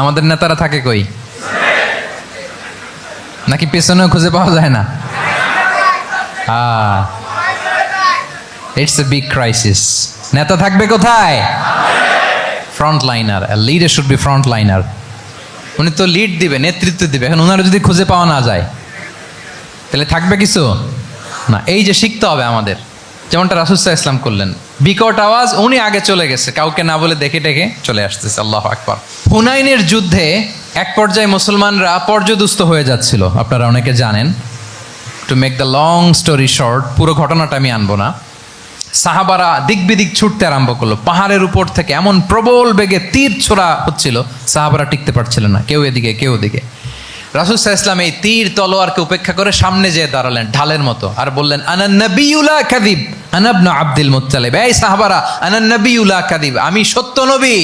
আমাদের নেতারা থাকে কই? নাকি পেছনেও খুঁজে পাওয়া যায় না? It's a big crisis. নেতা থাকবে কোথায়? Front liner. Leader should be front liner. উনি তো লিড দিবে, নেতৃত্ব দিবে। এখন ওনারা যদি খুঁজে পাওয়া না যায়, তাহলে থাকবে কিছু না। এই যে শিখতে হবে আমাদের, যেমনটা রাসূল সাল্লাল্লাহু আলাইহি ওয়াসাল্লাম করলেন। বিকট আওয়াজ, উনি আগে চলে গেছে, কাউকে না বলে দেখে ডেকে চলে আসতেছে। আল্লাহু আকবার। হুনাইনের যুদ্ধে এক পর্যায়ে মুসলমানরা পর্যদুস্ত হয়ে যাচ্ছিল, আপনারা অনেকে জানেন। To make the long story short, পুরো ঘটনাটা আমি আনবো না। সাহাবারা দিক বিদিক ছুটতে আরম্ভ করলো, পাহাড়ের উপর থেকে এমন প্রবল বেগে তীর ছোড়া হচ্ছিল, সাহাবারা টিকতে পারছিল না, কেউ এদিকে কেউ ওদিকে। রাসূল সাল্লাল্লাহু আলাইহি ওয়াসাল্লাম এই তীর তলোয়ারকে উপেক্ষা করে সামনে যেয়ে দাঁড়ালেন ঢালের মতো, আর বললেন আনা নবিয়্যু লা কাযিব আনা ইবনু আব্দুল মুত্তালিব। এই সাহাবারা, আনা নবিয়্যু লা কাযিব, আমি সত্য নবী,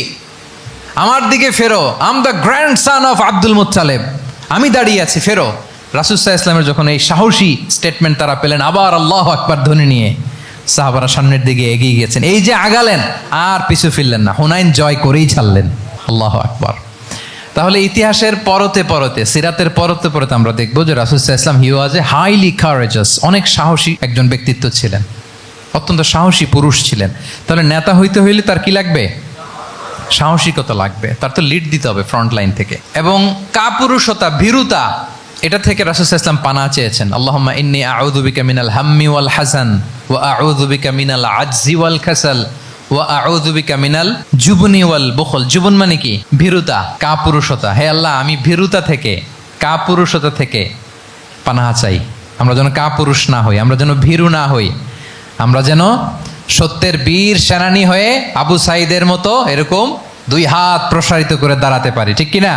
আমার দিকে ফেরো। I'm the grandson of Abdul Muttalib, আমি দাঁড়িয়ে আছি, ফেরো। রাসূল সাল্লাল্লাহু আলাইহি ওয়াসাল্লামের যখন এই সাহসী স্টেটমেন্ট তারা পেলেন, আবার আল্লাহু আকবার ধ্বনি নিয়ে সাহাবারা সামনের দিকে এগিয়ে গেছেন। এই যে আগালেন, আর পিছু ফিরলেন না, হুনাইন জয় করেই ছাড়লেন। আল্লাহু আকবার। তাহলে ইতিহাসের পরতে পরতে, সিরাতের পরতে পরতে আমরা দেখবো যে রাসূল সাল্লাল্লাহু আলাইহি ওয়াসাল্লাম হি ওয়াজ এ হাইলি কারেজাস, অনেক সাহসী একজন ব্যক্তিত্ব ছিলেন, অত্যন্ত সাহসী পুরুষ ছিলেন। তাহলে নেতা হইতে হইলে তার কি লাগবে? সাহসিকতা লাগবে, তার তো লিড দিতে হবে ফ্রন্ট লাইন থেকে। এবং কাপুরুষতা, ভীরুতা, এটা থেকে রাসূল সাল্লাল্লাহু আলাইহি ওয়াসাল্লাম পানাহ চেয়েছেন। আল্লাহুম্মা ইন্নী আউযু বিকা মিনাল হাম্মি ওয়াল হাসান ওয়া আউযু বিকা মিনাল আজজি ওয়াল কাসাল ওয়া আউযু বিকা মিনাল জুবনি ওয়াল বুখল। জুবন মানে কি? ভীরুতা, কাপুরুষতা। হে আল্লাহ, আমি ভীরুতা থেকে, কাপুরুষতা থেকে পানাহ চাই। আমরা যেন কাপুরুষ না হই, আমরা যেন ভীরু না হই, আমরা যেন সত্যের বীর সেনানী হয়ে আবু সাঈদের মতো এরকম 2 হাত প্রসারিত করে দাঁড়াতে পারি, ঠিক কিনা?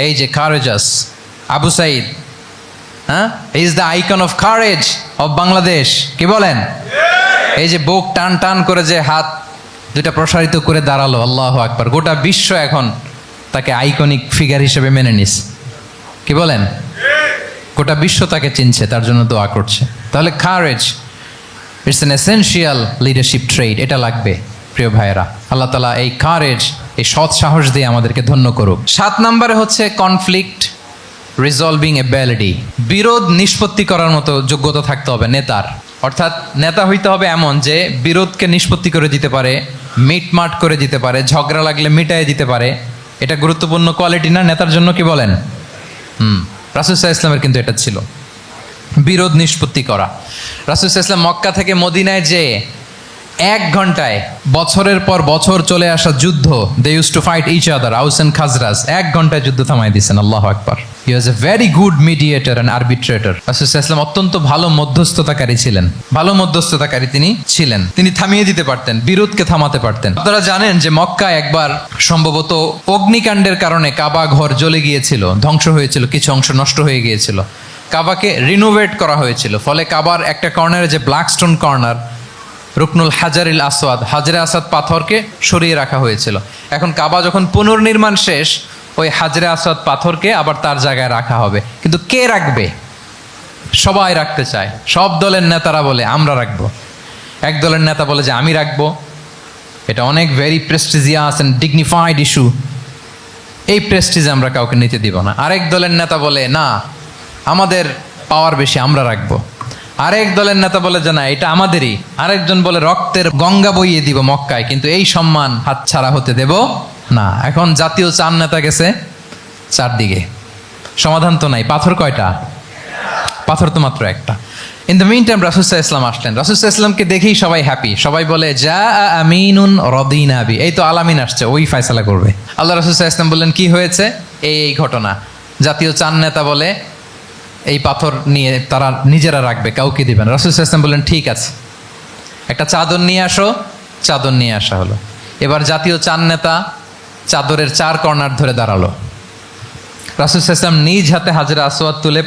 এই যে কারেজাস আবু সাঈদ, হ্যাঁ, is the icon of courage of Bangladesh. কি বলেন? এই যে বুক টান টান করে যে হাত 2টা প্রসারিত করে দাঁড়ালো, আল্লাহু আকবার। গোটা বিশ্ব এখন তাকে আইকনিক ফিগার হিসেবে মেনে নিস। কি বলেন? গোটা বিশ্ব তাকে চিনছে, তার জন্য দোয়া করছে। তাহলে courage it's an essential leadership trade, এটা লাগবে প্রিয় ভাইয়েরা। আল্লাহ তাআলা এই কারেজ, এই সৎ সাহস দিয়ে আমাদেরকে ধন্য করুক। 7 নম্বরে হচ্ছে কনফ্লিক্ট রিজলভিং এবিলিটি, বিরোধ নিষ্পত্তি করার মতো যোগ্যতা থাকতে হবে নেতার। অর্থাৎ নেতা হইতে হবে এমন যে বিরোধকে নিষ্পত্তি করে দিতে পারে, মিটমাট করে দিতে পারে, ঝগড়া লাগলে মিটায়ে দিতে পারে। এটা গুরুত্বপূর্ণ কোয়ালিটি না নেতার জন্য? কি বলেন? রাসূল সাল্লাল্লাহু আলাইহি ওয়াসাল্লামের কিন্তু এটা ছিল, বিরোধ নিষ্পত্তি করা। রাসূল সাল্লাল্লাহু আলাইহি ওয়াসাল্লাম মক্কা থেকে মদিনায় যে 1 ঘন্টায় বছরের পর বছর চলে আসা যুদ্ধ, they use to fight each other, Aus and Khazraj, 1 ঘন্টায় যুদ্ধ থামাই দিয়েছেন। আল্লাহু আকবার। He was a very good mediator and arbitrator. রাসূল সাল্লাল্লাহু আলাইহি ওয়াসাল্লাম অত্যন্ত ভালো মধ্যস্থতাকারী ছিলেন, ভালো মধ্যস্থতাকারী তিনি ছিলেন। তিনি থামিয়ে দিতে পারতেন, বিরোধকে থামাতে পারতেন। আপনারা জানেন যে মক্কায় একবার সম্ভবত অগ্নিকাণ্ডের কারণে কাবা ঘর জ্বলে গিয়েছিল, ধ্বংস হয়েছিল, কিছু অংশ নষ্ট হয়ে গিয়েছিল। কাবাকে রিনোভেট করা হয়েছিল, ফলে কাবার একটা কর্নারে যে ব্ল্যাক স্টোন কর্নার, রুকনুল হাজারিল আসওয়াদ, হাজরে আসাদ পাথরকে সরিয়ে রাখা হয়েছিল। এখন কাবা যখন পুনর্নির্মাণ শেষ, ওই হাজরে আসাদ পাথরকে আবার তার জায়গায় রাখা হবে। কিন্তু কে রাখবে? সবাই রাখতে চায়। সব দলের নেতারা বলে আমরা রাখবো। এক দলের নেতা বলে যে আমি রাখবো, এটা অনেক very prestigious and dignified issue, এই প্রেস্টিজ আমরা কাউকে নিতে দিব না। আরেক দলের নেতা বলে না, আমাদের পাওয়ার বেশি, আমরা রাখবো। আরেক দলের নেতা বলে যে না, এটা আমাদেরই। আরেকজন বলে রক্তের গঙ্গা বইয়ে দিব মক্কায়, কিন্তু এই সম্মান হাতছাড়া হতে দেব না। এখন জাতীয় 4 নেতা গেছে 4 দিকে, সমাধান তো নাই। পাথর কয়টা? পাথর তো মাত্র একটা। ইন দ্য মিন টাইম রাসূল সাল্লাল্লাহু আলাইহি ওয়াসাল্লাম আসলেন। রাসূল সাল্লাল্লাহু আলাইহি ওয়াসাল্লামকে দেখেই সবাই হ্যাপি। সবাই বলে যা আমিনুন রদিনা বি, এই তো আলামিন আসছে, ওই ফয়সালা করবে। আল্লাহ রাসূল সাল্লাল্লাহু আলাইহি ওয়াসাল্লাম বললেন কি হয়েছে? এই ঘটনা। জাতীয় 4 নেতা বলে এই পাথর নিয়ে তারা নিজেরা রাখবে, কাউকে দিবেন। রাসূল সাল্লাল্লাহু আলাইহি ওয়াসাল্লাম বললেন ঠিক আছে, একটা চাদর নিয়ে আসো। চাদর নিয়ে আসা হলো। এবার জাতীয় 4 নেতা চাদরের 4 কর্নার ধরে দাঁড়ালো। রাসূল সাল্লাল্লাহু আলাইহি ওয়াসাল্লাম নিজ হাতে হাজরে আসওয়াদ তুলে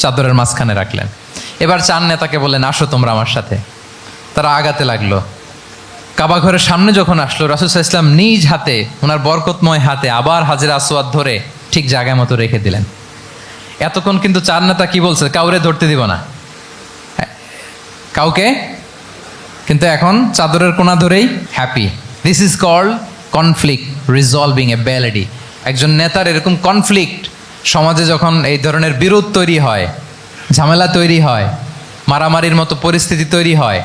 চাদরের মাঝখানে রাখলেন। এবার 4 নেতাকে বললেন আসো তোমরা আমার সাথে। তারা আগাতে লাগলো। কাবা ঘরের সামনে যখন আসলো, রাসূল সাল্লাল্লাহু আলাইহি ওয়াসাল্লাম নিজ হাতে, ওনার বরকতময় হাতে আবার হাজরে আসওয়াদ ধরে ঠিক জায়গা মতো রেখে দিলেন। এতক্ষণ কিন্তু 4 নেতা কি বলছে? কাউরে ধরতে দিব না, কাউকে। কিন্তু এখন চাদরের কোনা ধরেই happy. This is called conflict resolving ability. একজন নেতার এরকম কনফ্লিক্ট, সমাজে যখন এই ধরনের বিরোধ তৈরি হয়, ঝামেলা তৈরি হয়, মারামারির মতো পরিস্থিতি তৈরি হয়,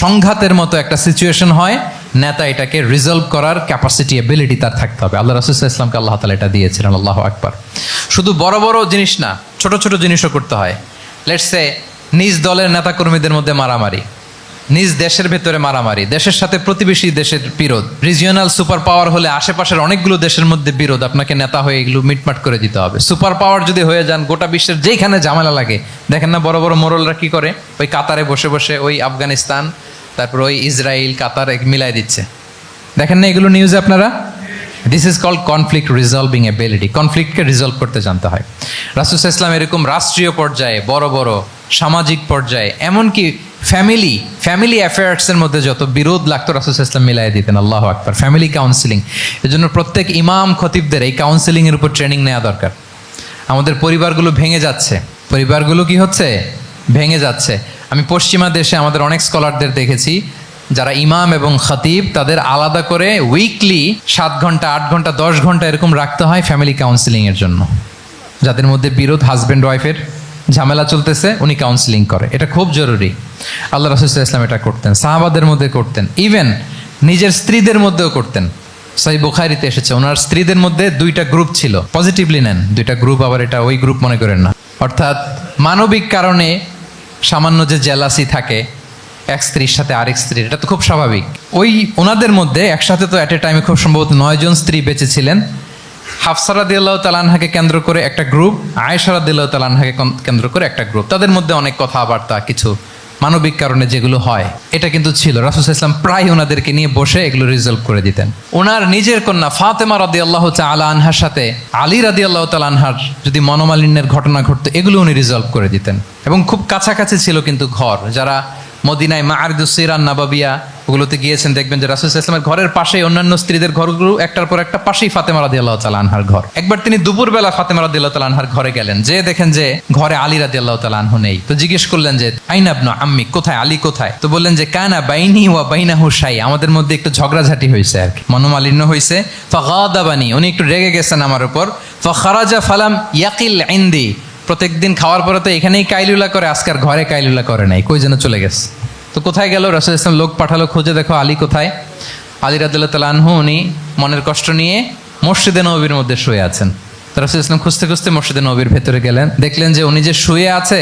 সংঘাতের মতো একটা সিচুয়েশন হয়, নেতা এটাকে রিজলভ করার ক্যাপাসিটি, এবিলিটি তার থাকতে হবে। আল্লাহ রাসূল সাল্লাল্লাহু আলাইহি ওয়াসাল্লামকে আল্লাহ তাআলা এটা দিয়েছিলেন। আল্লাহু আকবার। শুধু বড় বড় জিনিস না, ছোট ছোট জিনিসও করতে হয়। লেটস সে নিজ দলের নেতাকর্মীদের মধ্যে মারামারি, নিজ দেশের ভেতরে মারামারি, দেশের সাথে প্রতিবেশী দেশের বিরোধ, রিজিওনাল সুপার পাওয়ার হলে আশেপাশের অনেকগুলো দেশের মধ্যে বিরোধ, আপনাকে নেতা হয়ে এগুলো মিটমাট করে দিতে হবে। সুপার পাওয়ার যদি হয়ে যান, গোটা বিশ্বের যেখানে ঝামেলা লাগে, দেখেন না বড় বড় মোরলরা কি করে? ওই কাতারে বসে বসে ওই আফগানিস্তান, তারপর ওই ইসরায়েল, কাতার মিলাই দিচ্ছে। দেখেন না এগুলো নিউজে আপনারা? This is called conflict resolving ability. কনফ্লিক্টকে রিজলভ করতে জানতে হয়। রাসূল সাল্লাল্লাহু আলাইহি ওয়াসাল্লাম এরকম রাষ্ট্রীয় পর্যায়ে, বড় বড় সামাজিক পর্যায়ে, এমনকি ফ্যামিলি অ্যাফেয়ার্সের মধ্যে যত বিরোধ লাগতো, রাসূল সাল্লাল্লাহু আলাইহি ওয়াসাল্লাম মিলাই দিতেন। আল্লাহু আকবার। ফ্যামিলি কাউন্সিলিং, এজন্য প্রত্যেক ইমাম খতিবদের এই কাউন্সিলিংয়ের উপর ট্রেনিং নেওয়া দরকার। আমাদের পরিবারগুলো ভেঙে যাচ্ছে, পরিবারগুলো কি হচ্ছে? ভেঙে যাচ্ছে। আমি পশ্চিমা দেশে আমাদের অনেক স্কলারদের দেখেছি, যারা ইমাম এবং খতিব, তাদের আলাদা করে উইকলি 7 ঘন্টা, 8 ঘন্টা, 10 ঘন্টা এরকম রাখতে হয় ফ্যামিলি কাউন্সিলিংয়ের জন্য। যাদের মধ্যে বিরোধ, হাজব্যান্ড ওয়াইফের ঝামেলা চলতেছে, উনি কাউন্সিলিং করে। এটা খুব জরুরি। আল্লাহ রাসূল সাল্লাল্লাহু আলাইহি ওয়াসাল্লাম এটা করতেন, সাহাবাদের মধ্যে করতেন, ইভেন নিজের স্ত্রীদের মধ্যেও করতেন। সহিহ বুখারীতে এসেছে, ওনার স্ত্রীদের মধ্যে 2টা গ্রুপ ছিল। পজিটিভলি নেন, 2টা গ্রুপ, আবার এটা ওই গ্রুপ মনে করেন না। অর্থাৎ মানবিক কারণে সামান্য যে জেলাসি থাকে এক স্ত্রীর সাথে আরেক স্ত্রীর, এটা তো খুব স্বাভাবিক। ওই ওনাদের মধ্যে একসাথে তো অ্যাট এ টাইমে খুব সম্ভবত 9 জন স্ত্রী বেঁচে ছিলেন। হাফসা রাদিয়াল্লাহু তাআলা আনহাকে কেন্দ্র করে একটা গ্রুপ, আয়েশা রাদিয়াল্লাহু তাআলা আনহাকে কেন্দ্র করে একটা গ্রুপ। তাদের মধ্যে অনেক কথাবার্তা, কিছু মানবিক কারণে যেগুলো হয়, এটা কিন্তু ছিল। রাসূল সাল্লাল্লাহু আলাইহি ওয়াসাল্লাম প্রায় ওনাদেরকে নিয়ে বসে এগুলো রিজলভ করে দিতেন। ওনার নিজের কন্যা ফাতেমা রাদিয়াল্লাহু তাআলা আনহার সাথে আলী রাদিয়াল্লাহু তাআলা আনহার যদি মনোমালিন্যের ঘটনা ঘটতো, এগুলো উনি রিজলভ করে দিতেন। এবং খুব কাছাকাছি ছিল কিন্তু ঘর। যারা মদিনায় মাআরিদুস সিরান নাবাবিয়া ওগুলোতে গিয়েছেন, দেখবেন যে রাসূল সাল্লাল্লাহু আলাইহি ওয়াসাল্লামের ঘরের পাশেই অন্যান্য স্ত্রীদের ঘরগুলো একটার পর একটা, পাশেই ফাতেমা রাদিয়াল্লাহু তাআলা আনহার ঘর। একবার তিনি দুপুরবেলা ফাতেমা রাদিয়াল্লাহু তাআলা আনহার ঘরে গেলেন, যে দেখেন যে ঘরে আলী রাদিয়াল্লাহু তাআলা আনহু নেই। তো জিজ্ঞেস করলেন যে আইনা ইবনু আম্মি, কোথায় আলী, কোথায়? তো বললেন যে কানা বাইনি ওয়া বাইনাহু শাই, আমাদের মধ্যে একটু ঝগড়াঝাটি হয়েছে আর কি, মনোমালিন্য হয়েছে। ফাগাদাবানি, উনি একটু রেগে গেছেন আমার উপর। ফাখারাজা ফালাম ইয়াকিল ইনদি, প্রত্যেকদিন খাওয়ার পরে তো এখানেই কাইলুলা করে, আজকার ঘরে কাইলুলা করে নাই, কই যেন চলে গেছে। তো কোথায় গেল? রাসূল সাল্লাল্লাহু আলাইহি ওয়াসাল্লাম লোক পাঠালো, খুঁজে দেখো আলী কোথায়। আলী রাদিয়াল্লাহু তাআলা আনহু উনি মনের কষ্ট নিয়ে মসজিদে নববীর মধ্যে শুয়ে আছেন। তো রাসূল সাল্লাল্লাহু আলাইহি ওয়াসাল্লাম খুঁজতে খুঁজতে মসজিদে নববীর ভেতরে গেলেন, দেখলেন যে উনি যে শুয়ে আছে,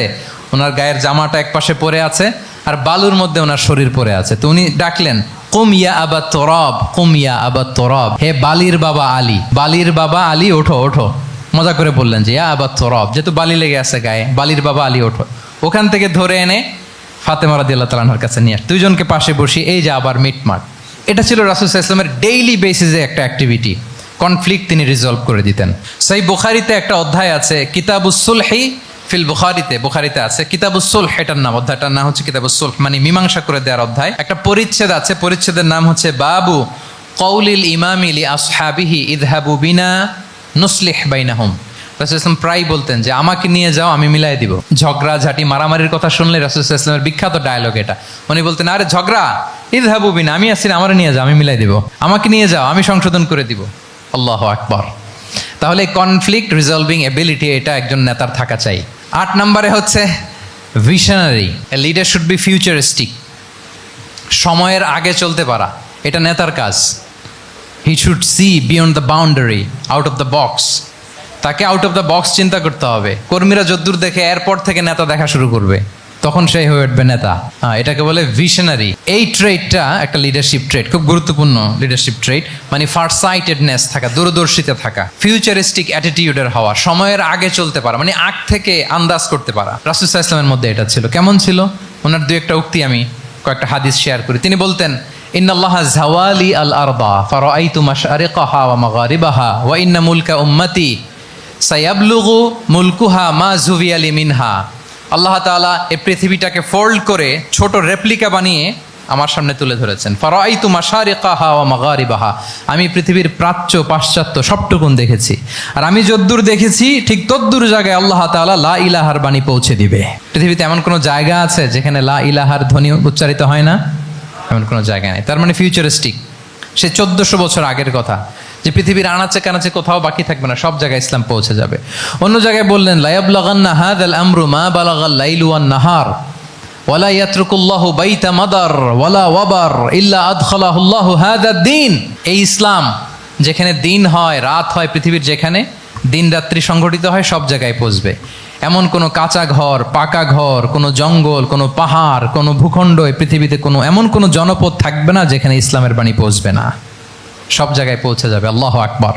ওনার গায়ের জামাটা এক পাশে পরে আছে, আর বালুর মধ্যে ওনার শরীর পড়ে আছে। তো উনি ডাকলেন, কুম ইয়া আবা তরাব, কুম ইয়া আবা তরাব, হে বালির বাবা আলী, বালির বাবা আলী ওঠো ওঠো। মজা করে বললেন যে ইয়া আবা তরাব, যেহেতু বালি লেগে আছে গায়ে, বালির বাবা আলী ওঠো। ওখান থেকে ধরে এনে ফাতেমা রাদিয়াল্লাহু তাআলা আনহার কাছে নিয়ে দুইজনকে পাশে বসিয়ে এই যে আবার মিটমাট। এটা ছিল রাসূল সাল্লাল্লাহু আলাইহি ওয়াসাল্লামের ডেইলি বেসিসে একটা অ্যাক্টিভিটি। কনফ্লিক্ট তিনি রিজলভ করে দিতেন। সহিহ বুখারীতে একটা অধ্যায় আছে কিতাবুস সুলহি ফিল বুখারীতে আছে কিতাবুস সুলহ, এটার নাম, অধ্যায়টার নাম হচ্ছে কিতাবুস সুলহ, মানে মীমাংসা করে দেওয়ার অধ্যায়। একটা পরিচ্ছেদ আছে, পরিচ্ছেদের নাম হচ্ছে বাবু কওলিল ইমামি লি আসহাবিহি ইযহাবু বিনা নুসলিহ বাইনাহুম। রাসূল সাল্লাল্লাহু আলাইহি ওয়াসাল্লাম প্রায় বলতেন যে আমাকে নিয়ে যাও, আমি মিলাই দিব। ঝগড়া ঝাঁটি মারামারির কথা শুনলে রাসূল সাল্লাল্লাহু আলাইহি ওয়াসাল্লামের বিখ্যাত ডায়লগ এটা। উনি বলতেন, আরে ঝগড়া, ইযহাবু বিনা, আমি আসছি না, আমারে নিয়ে যাও, আমি মিলাই দিব। আমাকে নিয়ে যাও, আমি সংশোধন করে দিব। আল্লাহু আকবার। তাহলে কনফ্লিক্ট রিজলভিং এবিলিটি এটা একজন নেতার থাকা চাই। 8 নম্বরে হচ্ছে visionary. A leader should be futuristic. সময়ের আগে চলতে পারা, এটা নেতার কাজ। He should see beyond the boundary, out of the box. তাকে আউট অফ দ্য বক্স চিন্তা করতে হবে। কর্মীরা যদ্দূর দেখে এরপর থেকে নেতা দেখা শুরু করবে, তখন সেই হয়ে উঠবে নেতা। এটাকে বলে ভিশনারি। এই ট্রেটটা একটা লিডারশিপ ট্রেট, খুব গুরুত্বপূর্ণ লিডারশিপ ট্রেট, মানে ফারসাইটেডনেস থাকা, দূরদর্শিতা থাকা, ফিউচারিস্টিক অ্যাটিটিউডের হওয়া, সময়ের আগে চলতে পারা, মানে আগ থেকে আন্দাজ করতে পারা। রাসূল সাল্লাল্লাহু আলাইহি ওয়াসাল্লামের মধ্যে এটা ছিল। কেমন ছিল? ওনার দুই একটা উক্তি আমি কয়েকটা হাদিস শেয়ার করি। তিনি বলতেন, ইন্নাল্লাহা যাওয়ালি আল আরদা ফারাআইতু মাশআরিকাহা ওয়া মাগারিবাহা ওয়া ইন্না মুলকা উম্মতি সায়াবলুগু মুলকুহা মা যুবিয়ালি মিনহা। আল্লাহ তাআলা এই পৃথিবীটাকে ফোল্ড করে ছোট রেপ্লিকা বানিয়ে আমার সামনে তুলে ধরেছেন। ফারাআইতু মাশারিকাহা ওয়া মাগারিবাহা, আমি পৃথিবীর প্রাচ্য পাশ্চাত্য সবটুকুন দেখেছি। আর আমি যদ্দূর দেখেছি ঠিক তদ্দূর জায়গায় আল্লাহ তাআলা লা ইলাহার বাণী পৌঁছে দিবে। পৃথিবীতে এমন কোনো জায়গা আছে যেখানে লা ইলাহার ধ্বনি উচ্চারিত হয় না? এমন কোনো জায়গা নেই। তার মানে ফিউচারিস্টিক। সে 1400 বছর আগের কথা, যে পৃথিবীর আনাচে কানাচে কোথাও বাকি থাকবে না, সব জায়গায় ইসলাম পৌঁছে যাবে। অন্য জায়গায় বললেন, লা ইয়াবলাগান্না হাযাল আমরু মা বালাগাল লাইলু ওয়ান নাহার ওয়ালা ইয়াতরুকুল্লাহু বাইতা মাদার ওয়ালা ওয়াবার ইল্লা আদখালাহুল্লাহু হাযাদ দ্বীন। এই ইসলাম যেখানে দিন হয়, রাত হয়, পৃথিবীর যেখানে দিন রাত্রি সংঘটিত হয়, সব জায়গায় পৌঁছবে। এমন কোনো কাঁচা ঘর, পাকা ঘর, কোনো জঙ্গল, কোনো পাহাড়, কোনো ভূখণ্ড, এই পৃথিবীতে এমন কোনো জনপদ থাকবে না যেখানে ইসলামের বাণী পৌঁছবে না। সব জায়গায় পৌঁছে যাবে। আল্লাহু আকবার।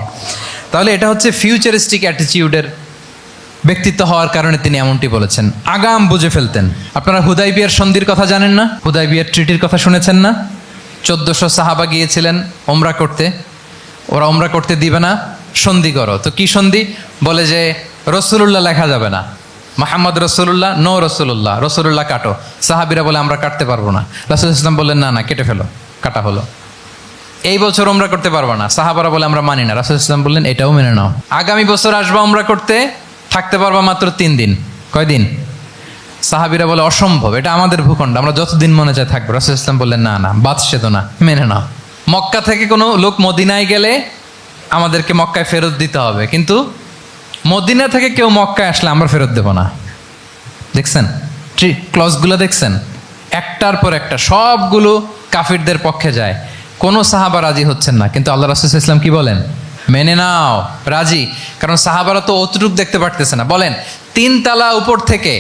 তাহলে এটা হচ্ছে ফিউচারিস্টিক অ্যাটিটিউডের ব্যক্তিত্ব হওয়ার কারণে তিনি এমনটি বলেছেন। আগাম বুঝে ফেলতেন। আপনারা হুদাইবিয়ার সন্ধির কথা জানেন না? হুদাইবিয়ার ট্রিটির কথা শুনেছেন না? 1400 সাহাবা গিয়েছিলেন ওমরা করতে, ওরা ওমরা করতে দিবে না, সন্ধি করো। তো কি সন্ধি? বলে যে রসুলুল্লাহ লেখা যাবে না, মুহাম্মদ রসুলুল্লাহ, নো রসুলুল্লাহ, রসুলুল্লাহ কাটো। সাহাবিরা বলে আমরা কাটতে পারবো না। রাসূল ইসলাম বললেন না না, কেটে ফেলো। কাটা হলো। এই বছর ওমরা করতে পারবো না, সাহাবারা বলে আমরা মানি না। রাসূল ইসলাম বললেন এটাও মেনে নাও। আগামী বছর আসবা ওমরা করতে, থাকতে পারবা মাত্র 3 দিন। কয়দিন? সাহাবিরা বলে অসম্ভব, এটা আমাদের ভূখণ্ড, আমরা যতদিন মনে চায় থাকবো। রাসূল ইসলাম বললেন না না, বাদশাহ না, মেনে নাও। মক্কা থেকে কোনো লোক মদিনায় গেলে আমাদেরকে মক্কায় ফেরত দিতে হবে, কিন্তু মদিনা থেকে কেউ মক্কায় আসলে আমরা ফেরত দেব না। দেখছেন ক্লজগুলো? দেখছেন একটার পর একটা সবগুলো কাফিরদের পক্ষে যায়। কোনো সাহাবা রাজি হচ্ছেন না, কিন্তু আল্লাহ রাসূল সাল্লাল্লাহু আলাইহি ওয়াসাল্লাম কি বলেন? মেনে নাও, রাজি। কারণ সাহাবারা তো অতটুক দেখতে পারতেছে না। বলেন 3 তালা উপর থেকে,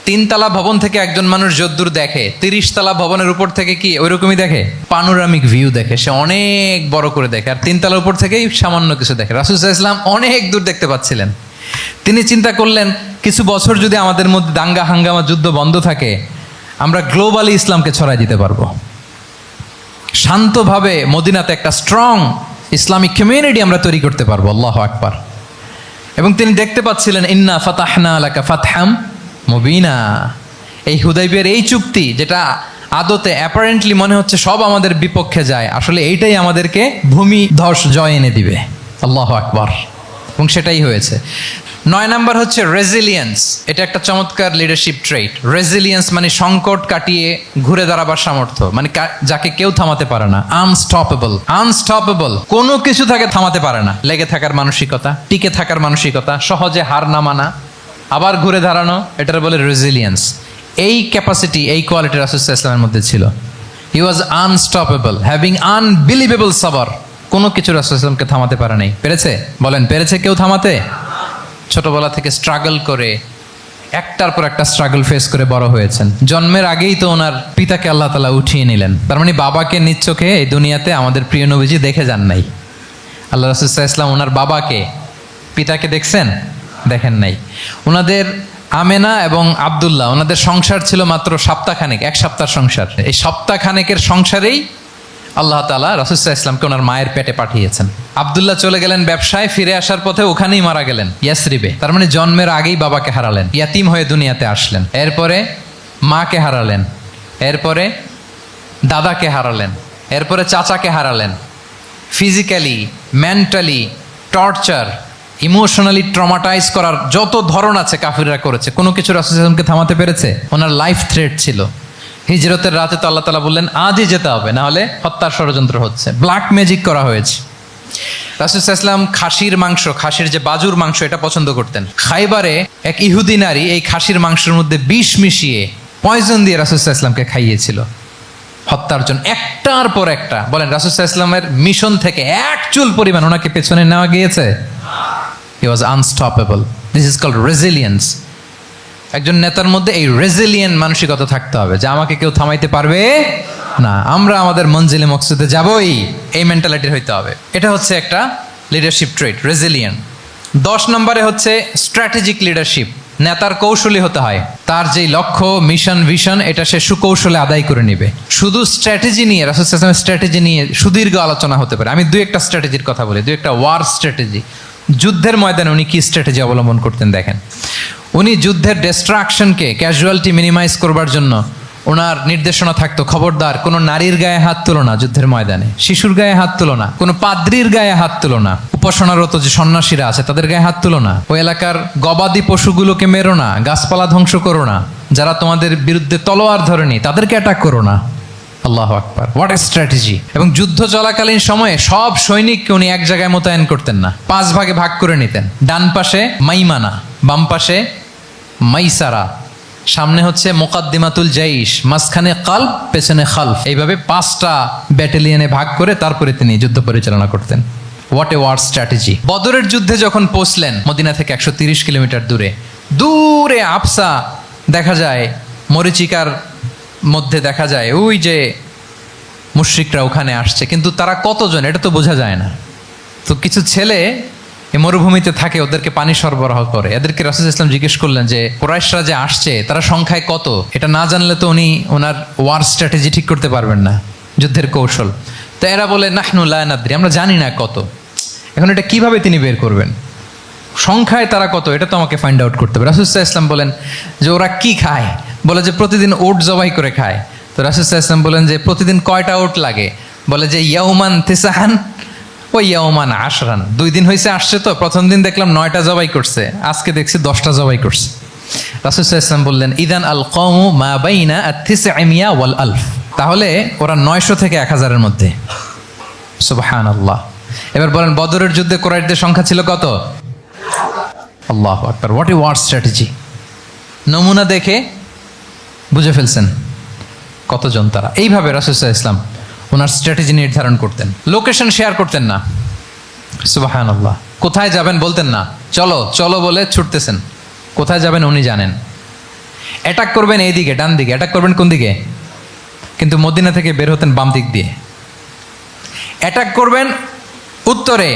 3 তালা ভবন থেকে একজন মানুষ যদ্দূর দেখে, 30 তালা ভবনের উপর থেকে কি ওইরকমই দেখে? পানোরামিক ভিউ দেখে, সে অনেক বড় করে দেখে। আর 3 তালার উপর থেকেই সামান্য কিছু দেখে। রাসূল সাল্লাল্লাহু আলাইহি ওয়াসাল্লাম অনেক দূর দেখতে পাচ্ছিলেন। তিনি চিন্তা করলেন, কিছু বছর যদি আমাদের মধ্যে দাঙ্গা হাঙ্গামা যুদ্ধ বন্ধ থাকে, আমরা গ্লোবালি ইসলামকে ছড়াই দিতে পারবো। শান্তভাবে মদিনাতে একটা স্ট্রং ইসলামিক কমিউনিটি আমরা তৈরি করতে পারবো। আল্লাহু আকবার। এবং তিনি দেখতে পাচ্ছিলেন ইন্না ফাতাহনা লাকা ফাতহাম মুবিনা। এই হুদাইবিয়ার এই চুক্তি, যেটা আদতে অ্যাপারেন্টলি মনে হচ্ছে সব আমাদের বিপক্ষে যায়, আসলে এইটাই আমাদেরকে ভূমি ধস জয় এনে দিবে। আল্লাহু আকবার। এবং সেটাই হয়েছে। 9 নাম্বার হচ্ছে রেজিলিয়েন্স। এটা একটা চমৎকার লিডারশিপ ট্রেট। রেজিলিয়েন্স মানে সংকট কাটিয়ে ঘুরে দাঁড়াবার সামর্থ্য, মানে যাকে কেউ থামাতে পারে না। আনস্টপেবল, আনস্টপেবল, কোনো কিছু তাকে থামাতে পারে না। লেগে থাকার মানসিকতা, টিকে থাকার মানসিকতা, সহজে হার না মানা, আবার ঘুরে দাঁড়ানো, এটার বলে রেজিলিয়েন্স। এই ক্যাপাসিটি, এই কোয়ালিটি রাসূল সাল্লাল্লাহু আলাইহি ওয়াসাল্লামের মধ্যে ছিল। হি ওয়াজ আনস্টপেবল, হ্যাভিং আনবিলিভেবল সাবর। কোনো কিছু রাসূল সাল্লাল্লাহু আলাইহি ওয়াসাল্লামকে থামাতে পারে নাই। পেরেছে? বলেন পেরেছে কেউ থামাতে? ছোটবেলা থেকে স্ট্রাগল করে একটার পর একটা স্ট্রাগল ফেস করে বড় হয়েছেন। জন্মের আগেই তো ওনার পিতাকে আল্লাহ তাআলা উঠিয়ে নিলেন। তার মানে বাবাকে নিজ চোখে এই দুনিয়াতে আমাদের প্রিয় নবীজি দেখে যান নাই। আল্লাহ রাসূল সাল্লাল্লাহু আলাইহি ওয়াসাল্লাম ওনার বাবাকে, পিতাকে দেখছেন? দেখেন নাই। ওনাদের আমেনা এবং আব্দুল্লাহ, ওনাদের সংসার ছিল মাত্র সপ্তাহখানেক, এক সপ্তাহ সংসার। এই সপ্তাহখানেকের সংসারেই আল্লাহ তাআলা রাসূল সাল্লাল্লাহু আলাইহি ওয়াসাল্লামকে ওনার মায়ের পেটে পাঠিয়েছেন। আব্দুল্লাহ চলে গেলেন ব্যবসায়, ফিরে আসার পথে ওখানেই মারা গেলেন, ইয়াসরিবে। তার মানে জন্মের আগেই বাবাকে হারালেন, ইয়াতিম হয়ে দুনিয়াতে আসলেন। এরপরে মাকে হারালেন, এরপরে দাদাকে হারালেন, এরপরে চাচাকে হারালেন। Physically, mentally torture, emotionally traumatise করার যত ধরন আছে কাফিররা করেছে, কোনো কিছু রাসূল সাল্লাল্লাহু আলাইহি ওয়াসাল্লামকে থামাতে পেরেছে? ওনার লাইফ থ্রেট ছিল। হিজরতের রাতে তো আল্লাহ তাআলা বললেন আজই যেতে হবে, না হলে হত্যার ষড়যন্ত্র হচ্ছে, ব্ল্যাক ম্যাজিক করা হয়েছে। রাসূল সাল্লাল্লাহু আলাইহি ওয়াসাল্লাম খাসির মাংস, খাসির যে বাজুর মাংস, এটা পছন্দ করতেন। খাইবারে এক ইহুদি নারী এই খাসির মাংসের মধ্যে বিষ মিশিয়ে, পয়জন দিয়ে রাসূল সাল্লাল্লাহু আলাইহি ওয়াসাল্লামকে খাইয়েছিল হত্যার জন্য। একটার পর একটা। বলেন রাসূল সাল্লাল্লাহু আলাইহি ওয়াসাল্লামের মিশন থেকে এক চুল পরিমাণ ওনাকে পেছনে নেওয়া গিয়েছে? He was unstoppable. This is called resilience. একজন নেতার মধ্যে এই রেজিলিয়েন্ট মানসিকতা থাকতে হবে যে আমাকে কেউ থামাইতে পারবে না, আমরা আমাদের মঞ্জিলে মকসুদে যাবই, এই মেন্টালিটির হইতে হবে। এটা হচ্ছে একটা লিডারশিপ ট্রেট, রেজিলিয়েন্ট। 10 নম্বরে হচ্ছে স্ট্র্যাটেজিক লিডারশিপ। নেতার কৌশলী হতে হয়। তার যেই লক্ষ্য, মিশন, ভিশন, এটা সে সুকৌশলে আদায় করে নিবে। শুধু স্ট্র্যাটেজি নিয়ে, রাসূল সাল্লাল্লাহু আলাইহি ওয়াসাল্লামের স্ট্র্যাটেজি নিয়ে সুদীর্ঘ আলোচনা হতে পারে। আমি 2-1টা স্ট্র্যাটেজির কথা বলি, 2-1টা ওয়ার স্ট্র্যাটেজি। যুদ্ধের ময়দানে উনি কি স্ট্র্যাটেজি অবলম্বন করতেন দেখেন। উনি যুদ্ধের ডিস্ট্রাকশনকে, ক্যাজুয়ালিটি মিনিমাইজ করবার জন্য ওনার নির্দেশনা থাকতো, খবরদার কোনো নারীর গায়ে হাত তুলো না যুদ্ধের ময়দানে, শিশুর গায়ে হাত তুলো না, কোনো পাদ্রীর গায়ে হাত তুলো না, উপাসনারত যে সন্ন্যাসীরা আছে তাদের গায়ে হাত তুলো না, ওই এলাকার গবাদি পশুগুলোকে মেরো না, গাছপালা ধ্বংস করো না, যারা তোমাদের বিরুদ্ধে তলোয়ার ধরেনি তাদেরকে অ্যাটাক করো না। আল্লাহু আকবার, হোয়াট এ স্ট্র্যাটেজি! এবং যুদ্ধ চলাকালীন সময়ে সব সৈনিককে উনি এক জায়গায় মোতায়েন করতেন না, 5 ভাগে ভাগ করে নিতেন। ডান পাশে মাইমানা, বাম পাশে মাইসারা, সামনে হচ্ছে মুকাদ্দিমাতুল জাইশ, মাঝখানে কালব, পেছনে খালফ। এইভাবে 5টা ব্যাটালিয়নে ভাগ করে তারপরে তিনি যুদ্ধ পরিচালনা করতেন। What a war strategy! বদরের যুদ্ধে যখন পৌঁছলেন মদিনা থেকে 130 কিলোমিটার দূরে, দূরে আফসা দেখা যায়, মরিচিকার মধ্যে দেখা যায় ওই যে মুশরিকরা ওখানে আসছে, কিন্তু তারা কতজন এটা তো বোঝা যায় না। তো কিছু ছেলে এই মরুভূমিতে থাকে, ওদেরকে পানি সরবরাহ করে। এদেরকে রাসূল সাল্লাল্লাহু আলাইহি ওয়াসাল্লাম জিজ্ঞেস করলেন যে কুরাইশরা যে আসছে তারা সংখ্যায় কত? এটা না জানলে তো উনি ওনার ওয়ার স্ট্র্যাটেজি ঠিক করতে পারবেন না, যুদ্ধের কৌশল। তো এরা বলে নাহনু লা নাদরি, আমরা জানি না কত। এখন এটা কিভাবে তিনি বের করবেন? সংখ্যায় তারা কত এটা তো আমাকে ফাইন্ড আউট করতে হবে। রাসূল সাল্লাল্লাহু আলাইহি ওয়াসাল্লাম বলেন যে ওরা কি খায়? বলে যে প্রতিদিন ওট জবাই করে খায়। তো রাসূল সাল্লাল্লাহু আলাইহি ওয়াসাল্লাম বলেন যে প্রতিদিন কয়টা ওট লাগে? বলে যে ইয়াউমান তিসআন ওই ইয়াউমান আশরান। 2 দিন হয়েছে আসছে, তো প্রথম দিন দেখলাম 9টা জবাই করছে, আজকে দেখছি 10টা জবাই করছে। রাসূল সাল্লাল্লাহু আলাইহি ওয়াসাল্লাম বললেন ইদান আল কওমু মা বাইনা আত-900 ওয়াল আলফ। তাহলে ওরা 900 থেকে 1000 এর মধ্যে। সুবহানাল্লাহ। এবার বলেন বদরের যুদ্ধে কুরাইশদের সংখ্যা ছিল কত? আল্লাহু আকবার, হোয়াট এ ওয়ার স্ট্র্যাটেজি! নমুনা দেখে বুঝে ফেলছেন কতজন তারা। এইভাবে রাসূল সাল্লাল্লাহু আলাইহি ওয়াসাল্লাম ওনার স্ট্র্যাটেজি নির্ধারণ করতেন। লোকেশন শেয়ার করতেন না। সুবহানাল্লাহ। কোথায় যাবেন বলতেন না, চলো চলো বলে ছুটতেছেন। কোথায় যাবেন উনি জানেন। অ্যাটাক করবেন এই দিকে, ডান দিকে। অ্যাটাক করবেন কোন দিকে? কিন্তু মদিনা থেকে বের হতেন বাম দিক দিয়ে। অ্যাটাক করবেন উত্তরে,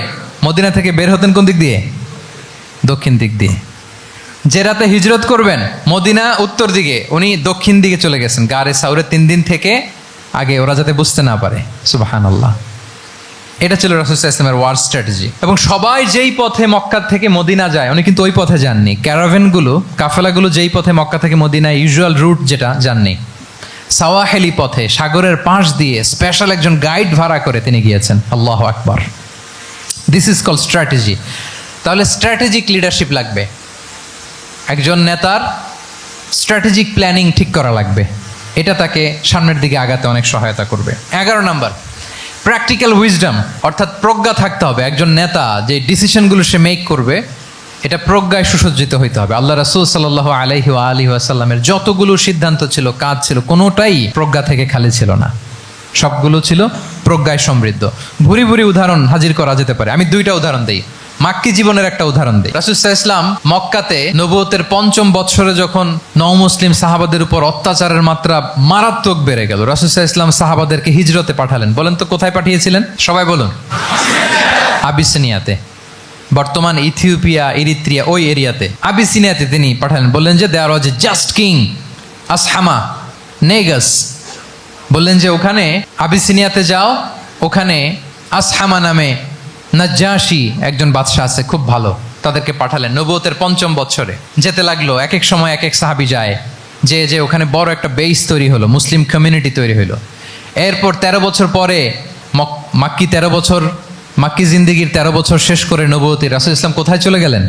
মদিনা থেকে বের হতেন কোন দিক দিয়ে? দক্ষিণ দিক দিয়ে। যে রাতে হিজরত করবেন মদিনা উত্তর দিকে, উনি দক্ষিণ দিকে চলে গেছেন গারে সাউরে 3 দিন থেকে আগে, ওরা যাতে বুঝতে না পারে। সুবহানাল্লাহ। এটা ছিল রাসূল সাল্লাল্লাহু আলাইহি ওয়াসাল্লামের ওয়ার স্ট্র্যাটেজি। এবং সবাই যেই পথে মক্কা থেকে মদিনা যায় উনি কিন্তু ওই পথে যাননি। ক্যারাভেনগুলো, কাফেলাগুলো যেই পথে মক্কা থেকে মদিনা ইউজুয়াল রুট যেটা, যাননি। সাওয়াহেলি পথে, সাগরের পাশ দিয়ে স্পেশাল একজন গাইড ভাড়া করে তিনি গিয়েছেন। আল্লাহু আকবার। This is called strategy. তাহলে স্ট্র্যাটেজিক লিডারশিপ লাগবে। একজন নেতার স্ট্র্যাটেজিক প্ল্যানিং ঠিক করা লাগবে। এটা তাকে সামনের দিকে আগাতে অনেক সহায়তা করবে। 11 নম্বর, প্র্যাকটিক্যাল উইজডম, অর্থাৎ প্রজ্ঞা থাকতে হবে। একজন নেতা যে ডিসিশনগুলো সে মেক করবে এটা প্রজ্ঞায় সুসজ্জিত হইতে হবে। আল্লাহ রাসূল সাল্লাল্লাহু আলাইহি ওয়া আলিহি ওয়াসাল্লামের যতগুলো সিদ্ধান্ত ছিল, কাজ ছিল, কোনোটাই প্রজ্ঞা থেকে খালি ছিল না, সবগুলো ছিল প্রজ্ঞায় সমৃদ্ধ। ভুরি ভুরি উদাহরণ হাজির করা যেতে পারে। আমি 2টা উদাহরণ দিই। মাক্কি জীবনের একটা উদাহরণ দিই। রাসূল সাল্লাল্লাহু আলাইহি ওয়াসাল্লাম মক্কাতে নবুয়তের ৫ম বৎসরে যখন নও-মুসলিম সাহাবাদের উপর অত্যাচারের মাত্রা মারাত্মক বেড়ে গেল, রাসূল সাল্লাল্লাহু আলাইহি ওয়াসাল্লাম সাহাবাদেরকে হিজরতে পাঠালেন। বলেন তো কোথায় পাঠিয়েছিলেন? সবাই বলুন। আবিসিনিয়াতে, বর্তমান ইথিওপিয়া, ইরিত্রিয়া, ওই এরিয়াতে আবিসিনিয়াতে তিনি পাঠালেন। বললেন যে দেয়ার ওয়াজ এ জাস্ট কিং আসহামা নেগাস। বললেন যে ওখানে আবিসিনিয়াতে যাও, ওখানে আসহামা নামে নাজ্জাশী একজন বাদশাহ আছে, খুব ভালো। তাদেরকে পাঠালেন নবুয়তের ৫ম বৎসরে। যেতে লাগলো, এক এক সময় এক এক সাহাবী যায়, যে ওখানে বড় একটা বেস তৈরি হলো, মুসলিম কমিউনিটি তৈরি হলো। এরপর ১৩ বছর পরে মাক্কি জিন্দিগির ১৩ বছর শেষ করে নবুয়তের রাসূল ইসলাম কোথায় চলে গেলেন?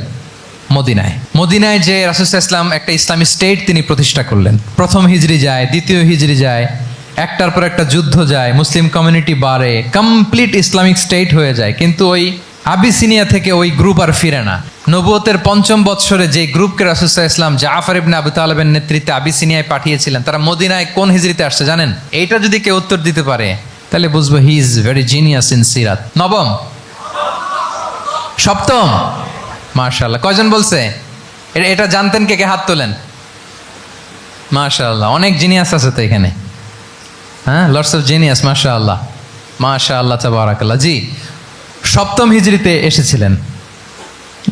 মদিনায়। মদিনায় যে রাসূল ইসলাম একটা ইসলামী স্টেট তিনি প্রতিষ্ঠা করলেন। প্রথম হিজরি যায়, দ্বিতীয় হিজরি যায়, একটার পর একটা যুদ্ধ যায়, মুসলিম কমিউনিটি বাড়ে, কমপ্লিট ইসলামিক স্টেট হয়ে যায়। কিন্তু ওই আবিসিনিয়া থেকে ওই গ্রুপ আর ফিরে না। নবুয়তের ৫ম বৎসরে যে গ্রুপকে রাসূল ইসলাম জাফর ইবনে আবু তালেবের নেতৃত্বে আবিসিনিয়ায় পাঠিয়েছিলেন, তারা মদিনায় কোন হিজরিতে আসছে জানেন? এইটা যদি কেউ উত্তর দিতে পারে তাহলে বুঝবো he is very genius in সিরাত। নবম, সপ্তম, মাশাআল্লাহ। কয়জন বলছে? এটা জানতেন? কে কে হাত তোলেন? মাশাআল্লাহ, অনেক জিনিয়াস আছে তো এখানে। হ্যাঁ, লটস অফ জিনিয়াস, মাশাআল্লাহ, মাশাআল্লাহ, তাবারাকাল্লাহ। জি, সপ্তম হিজরিতে এসেছিলেন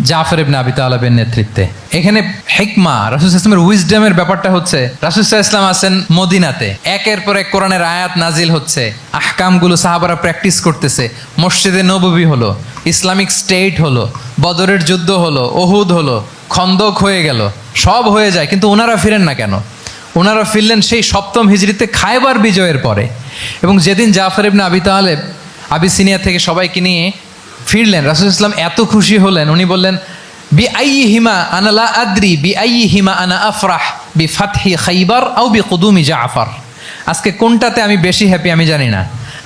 জাফর ইবনে আবি তালেবের নেতৃত্বে। এখানে হিকমা, রাসূল ইসলামের উইজডমের ব্যাপারটা হচ্ছে, রাসূল ইসলাম আছেন মদিনাতে, একের পর এক কোরআনের আয়াত নাজিল হচ্ছে, আহকামগুলো সাহাবারা প্র্যাকটিস করতেছে, মসজিদে নববী হলো, ইসলামিক স্টেট হলো, বদরের যুদ্ধ হলো, উহুদ হলো, খন্দক হয়ে গেল, সব হয়ে যায়। কিন্তু ওনারা ফিরেন না কেন? ওনারা ফিরলেন সেই সপ্তম হিজরিতে খায়বার বিজয়ের পরে। এবং যেদিন জাফর ইবনে আবি তালেব আবিসিনিয়া থেকে সবাইকে নিয়ে ফিরলেন, রাসূল ইসলাম এত খুশি হলেন, উনি বললেন বি আইয়িহিমা আনা লা আদরি বি আইয়িহিমা আনা আফরাহ বি ফাতহি খাইবার আও বি কুদুমি জাফর। আজকে কোনটাতে আমি বেশি হ্যাপি আমি জানি না,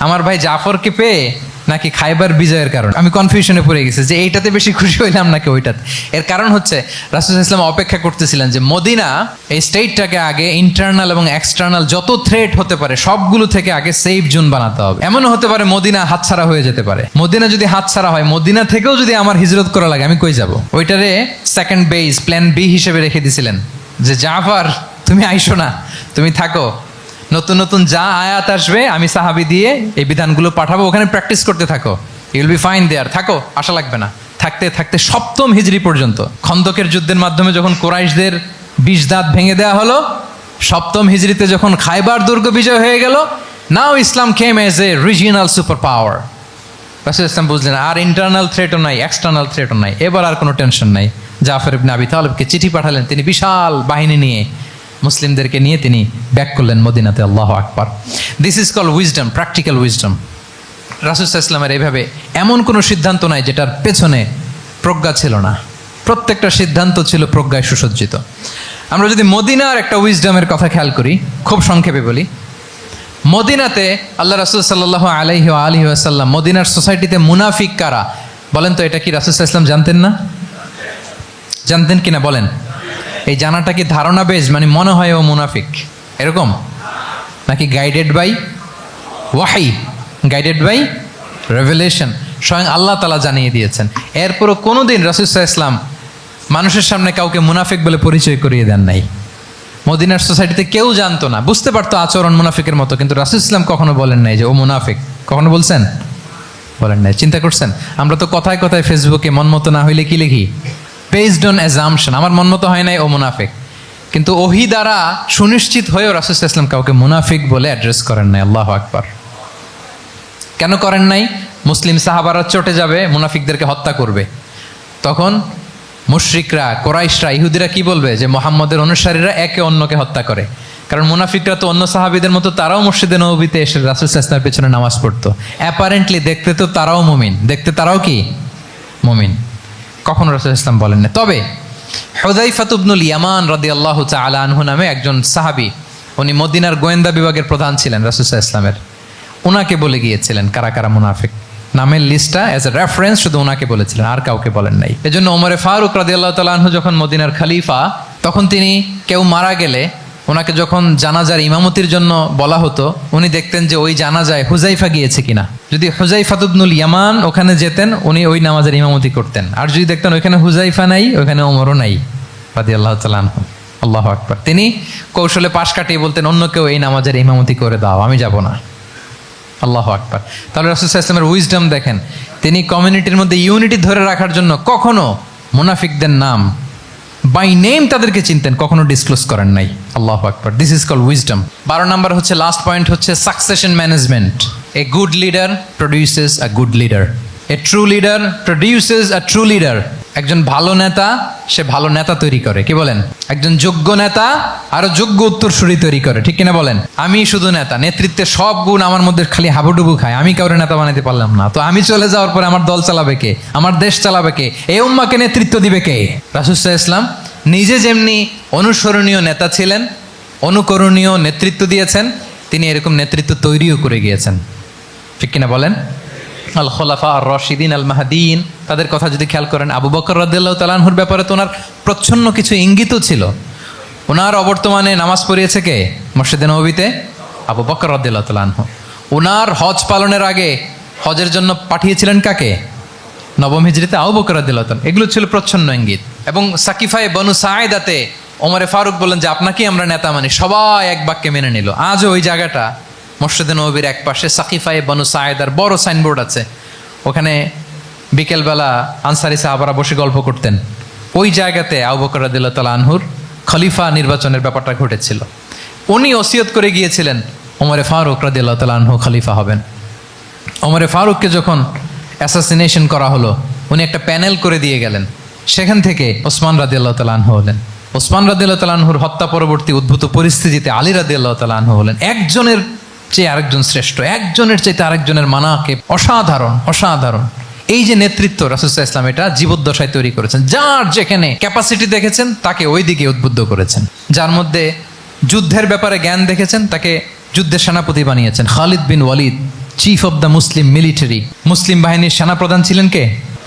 আমার ভাই জাফরকে পেয়ে নাকি খাইবার বিজয়ের কারণ। আমি কনফিউশনে পড়ে গেছি যে এইটাতে বেশি খুশি হইলাম নাকি ওইটাতে। এর কারণ হচ্ছে রাসূল ইসলাম অপেক্ষা করতেছিলেন যে মদিনা এই স্টেটটাকে আগে ইন্টারনাল এবং এক্সটার্নাল যত থ্রেট হতে পারে সবগুলো থেকে আগে সেফ জোন বানাতে হবে। এমনও হতে পারে মদিনা হাতছাড়া হয়ে যেতে পারে। মদিনা যদি হাতছাড়া হয়, মদিনা থেকেও যদি আমার হিজরত করা লাগে, আমি কই যাব? ওইটারে সেকেন্ড বেস, প্ল্যান বি হিসেবে রেখে দিয়েছিলেন যে জাফর তুমি আইসো না, তুমি থাকো, নতুন নতুন যা আয়াত আসবে আমি সাহাবী দিয়ে এই বিধানগুলো পাঠাবো, ওখানে প্র্যাকটিস করতে থাকো, ইউ উইল বি ফাইন দেয়ার, থাকো, আশা লাগবে না। থাকতে থাকতে সপ্তম হিজরি পর্যন্ত, খন্দকের যুদ্ধের মাধ্যমে যখন কুরাইশদের ২০ দাঁত ভেঙে দেওয়া হলো, সপ্তম হিজরিতে যখন খায়বার দুর্গ বিজয় হয়ে গেল, now Islam came as a regional super power. রাসূল ইসলাম বুঝলেন আর ইন্টারনাল থ্রেটও নাই, এক্সটার্নাল থ্রেটও নাই, এবার আর কোনো টেনশন নাই। জাফর ইবনে আবি তালেবকে চিঠি পাঠালেন, তিনি বিশাল বাহিনী নিয়ে মুসলিমদেরকে নিয়ে তিনি ব্যাক করলেন মদিনাতে। আল্লাহু আকবার। This is call wisdom, practical wisdom. রাসূল সাল্লাল্লাহু আলাইহি ওয়াসাল্লামের এইভাবে এমন কোনো সিদ্ধান্ত নাই যেটার পেছনে প্রজ্ঞা ছিল না, প্রত্যেকটা সিদ্ধান্ত ছিল প্রজ্ঞায় সুসজ্জিত। আমরা যদি মদিনার একটা উইজডমের কথা খেয়াল করি, খুব সংক্ষেপে বলি, মদিনাতে আল্লাহ রাসূল সাল্লাল্লাহু আলাইহি ওয়া আলিহি ওয়াসাল্লাম, মদিনার সোসাইটিতে মুনাফিক কারা বলেন তো? এটা কি রাসূল সাল্লাল্লাহু আলাইহি ওয়াসাল্লাম জানতেন না? জানতেন কিনা বলেন? এই জানাটা কি ধারণা বেজ, মানে মনে হয় ও মুনাফিক এরকম, নাকি গাইডেড বাই ওয়াহি, গাইডেড বাই রেভেলেশন? স্বয়ং আল্লাহ তাআলা জানিয়ে দিয়েছেন। এরপরও কোনোদিন রাসূল সাল্লাল্লাহু আলাইহি ওয়াসাল্লাম মানুষের সামনে কাউকে মুনাফিক বলে পরিচয় করিয়ে দেন নাই। মদিনার সোসাইটিতে কেউ জানতো না, বুঝতে পারতো আচরণ মুনাফিকের মতো, কিন্তু রাসূল সাল্লাল্লাহু আলাইহি ওয়াসাল্লাম কখনো বলেন নাই যে ও মুনাফিক। কখনো বলছেন? বলেন নাই। চিন্তা করছেন? আমরা তো কথায় কথায় ফেসবুকে মন মতো না হইলে কি লিখি? বেসড অন অ্যাজাম্পশন, আমার মন মতো হয় নাই, ও মুনাফিক। কিন্তু ওহী দ্বারা সুনিশ্চিত হয়েও রাসূল সাল্লাল্লাহু আলাইহি ওয়াসাল্লাম কাউকে মুনাফিক বলে অ্যাড্রেস করেন নাই। আল্লাহু আকবার। কেন করেন নাই? মুসলিম সাহাবারা চটে যাবে, মুনাফিকদেরকে হত্যা করবে। তখন মুশরিকরা, কোরাইশরা, ইহুদিরা কি বলবে? যে মুহাম্মদের অনুসারীরা একে অন্যকে হত্যা করে। কারণ মুনাফিকরা তো অন্য সাহাবীদের মতো তারাও মসজিদে নববীতে এসে রাসূল সাল্লাল্লাহু আলাইহি ওয়াসাল্লামের পেছনে নামাজ পড়তো। অ্যাপারেন্টলি দেখতে তো তারাও মুমিন, দেখতে তারাও কি মুমিন। কখনো রাসূল ইসলাম বলেন না। তবে হুযায়ফা ইবনুল ইয়ামান রাদিয়াল্লাহু তাআলা আনহু নামে একজন সাহাবী, উনি মদিনার গোয়েন্দা বিভাগের প্রধান ছিলেন রাসূল সাল্লাল্লাহু আলাইহি ওয়াসাল্লামের, ওনাকে বলে গিয়েছিলেন কারা কারা মুনাফিক। নামের লিস্টটা অ্যাজ এ রেফারেন্স শুধু ওনাকে বলেছিলেন, আর কাউকে বলেন নাই। এজন্য ওমরে ফারুক রাদিয়াল্লাহু তাআলা আনহু যখন মদিনার খলিফা, তখন তিনি কেউ মারা গেলে ওনাকে যখন জানাজার ইমামতির জন্য বলা হতো, উনি দেখতেন যে ওই জানাজায় হুজাইফা গিয়েছে কিনা। যদি হুজাইফা ইবনুল ইয়ামান ওখানে যেতেন, উনি ওই নামাজের ইমামতি করতেন। আর যদি দেখতেন ওইখানে হুজাইফা নাই, ওইখানে ওমরও নাই রাদিয়াল্লাহু তাআলা আনহু, আল্লাহু আকবার, তিনি কৌশলে পাশ কাটিয়ে বলতেন অন্য কেউ এই নামাজের ইমামতি করে দাও, আমি যাব না। আল্লাহু আকবার। তাহলে রাসূল সাল্লাল্লাহু আলাইহি ওয়াসাল্লামের উইজডম দেখেন, তিনি কমিউনিটির মধ্যে ইউনিটি ধরে রাখার জন্য কখনো মুনাফিকদের নাম বাই নেম তাদেরকে চিনতেন, কখনো ডিসক্লোজ করেন নাই। আল্লাহু আকবার, দিস ইজ কল্ড উইজডম। 12 নম্বর হচ্ছে, লাস্ট পয়েন্ট হচ্ছে succession management. A good leader produces a good leader, a true leader produces a true leader. একজন ভালো নেতা সে ভালো নেতা তৈরি করে, কি বলেন? একজন যোগ্য নেতা আরো যোগ্য উত্তরসূরি তৈরি করে, ঠিক কিনা বলেন? আমি শুধু নেতা, নেতৃত্বের সব গুণ আমার মধ্যে খালি হাবুডুবু খায়, আমি কাউরে নেতা বানাতে পারলাম না, তো আমি চলে যাওয়ার পরে আমার দল চালাবে কে? আমার দেশ চালাবে কে? এই উম্মাকে নেতৃত্ব দিবে কে? রাসূল সাল্লাল্লাহু আলাইহি ওয়াসাল্লাম নিজে যেমনি অনুসরণীয় নেতা ছিলেন, অনুকরণীয় নেতৃত্ব দিয়েছেন, তিনি এরকম নেতৃত্ব তৈরিও করে গিয়েছেন, ঠিক কিনা বলেন? আল খোলাফা আর রশিদিন আল মাহদিন, তাদের কথা যদি খেয়াল করেন, আবু বকর রাদিয়াল্লাহু তাআলা আনহুর ব্যাপারে তো ওনার প্রচ্ছন্ন কিছু ইঙ্গিতও ছিল। ওনার অবর্তমানে নামাজ পড়িয়েছে কে মসজিদে নববীতে? আবু বকর রাদিয়াল্লাহু তাআলা আনহু। ওনার হজ পালনের আগে হজের জন্য পাঠিয়েছিলেন কাকে? নবম হিজরিতে আবু বকর রাদিয়াল্লাহু তাআলা। এগুলো ছিল প্রচ্ছন্ন ইঙ্গিত। এবং সাকিফায়ে বনু সাঈদাতে ওমরে ফারুক বললেন যে আপনাকেই আমরা নেতা মানি, সবাই এক বাক্যে মেনে নিল। আজও ওই জায়গাটা মসজিদে নববীর এক পাশে সাকিফায়ে বনু সাঈদার বড় সাইনবোর্ড আছে, ওখানে বিকেলবেলা আনসারি সাহাবারা বসে গল্প করতেন। ওই জায়গাতে আবু বকর রাদিয়াল্লাহু তাআলা আনহুর খলিফা নির্বাচনের ব্যাপারটা ঘটেছিল। উনি ওসিয়ত করে গিয়েছিলেন ওমরে ফারুক রাদিয়াল্লাহু তাআলা আনহু খলিফা হবেন। ওমরে ফারুককে যখন অ্যাসাসিনেশন করা হলো, উনি একটা প্যানেল করে দিয়ে গেলেন। সেখান থেকে ওসমান রাদিয়াল্লাহু তাআলা আনহু হলেন। ওসমান রাদিয়াল্লাহু তাআলা আনহুর হত্যা পরবর্তী উদ্ভূত পরিস্থিতিতে আলী রাদিয়াল্লাহু তাআলা আনহু হলেন। একজনের চেয়ে আরেকজন শ্রেষ্ঠ, একজনের চাইতে আরেকজনের মানাকে অসাধারণ, অসাধারণ। এই যে নেতৃত্ব রাসূল সাল্লাল্লাহু আলাইহি ওয়াসাল্লাম এটা জীবদ্দশায় তৈরি করেছেন। যার যেখানে ক্যাপাসিটি দেখেছেন তাকে ওই দিকে উদ্বুদ্ধ করেছেন। যার মধ্যে যুদ্ধের ব্যাপারে জ্ঞান দেখেছেন তাকে যুদ্ধের সেনাপতি বানিয়েছেন। Khalid bin Walid, chief of the Muslim military, মুসলিম বাহিনীর সেনাপ্রধান ছিলেন কে?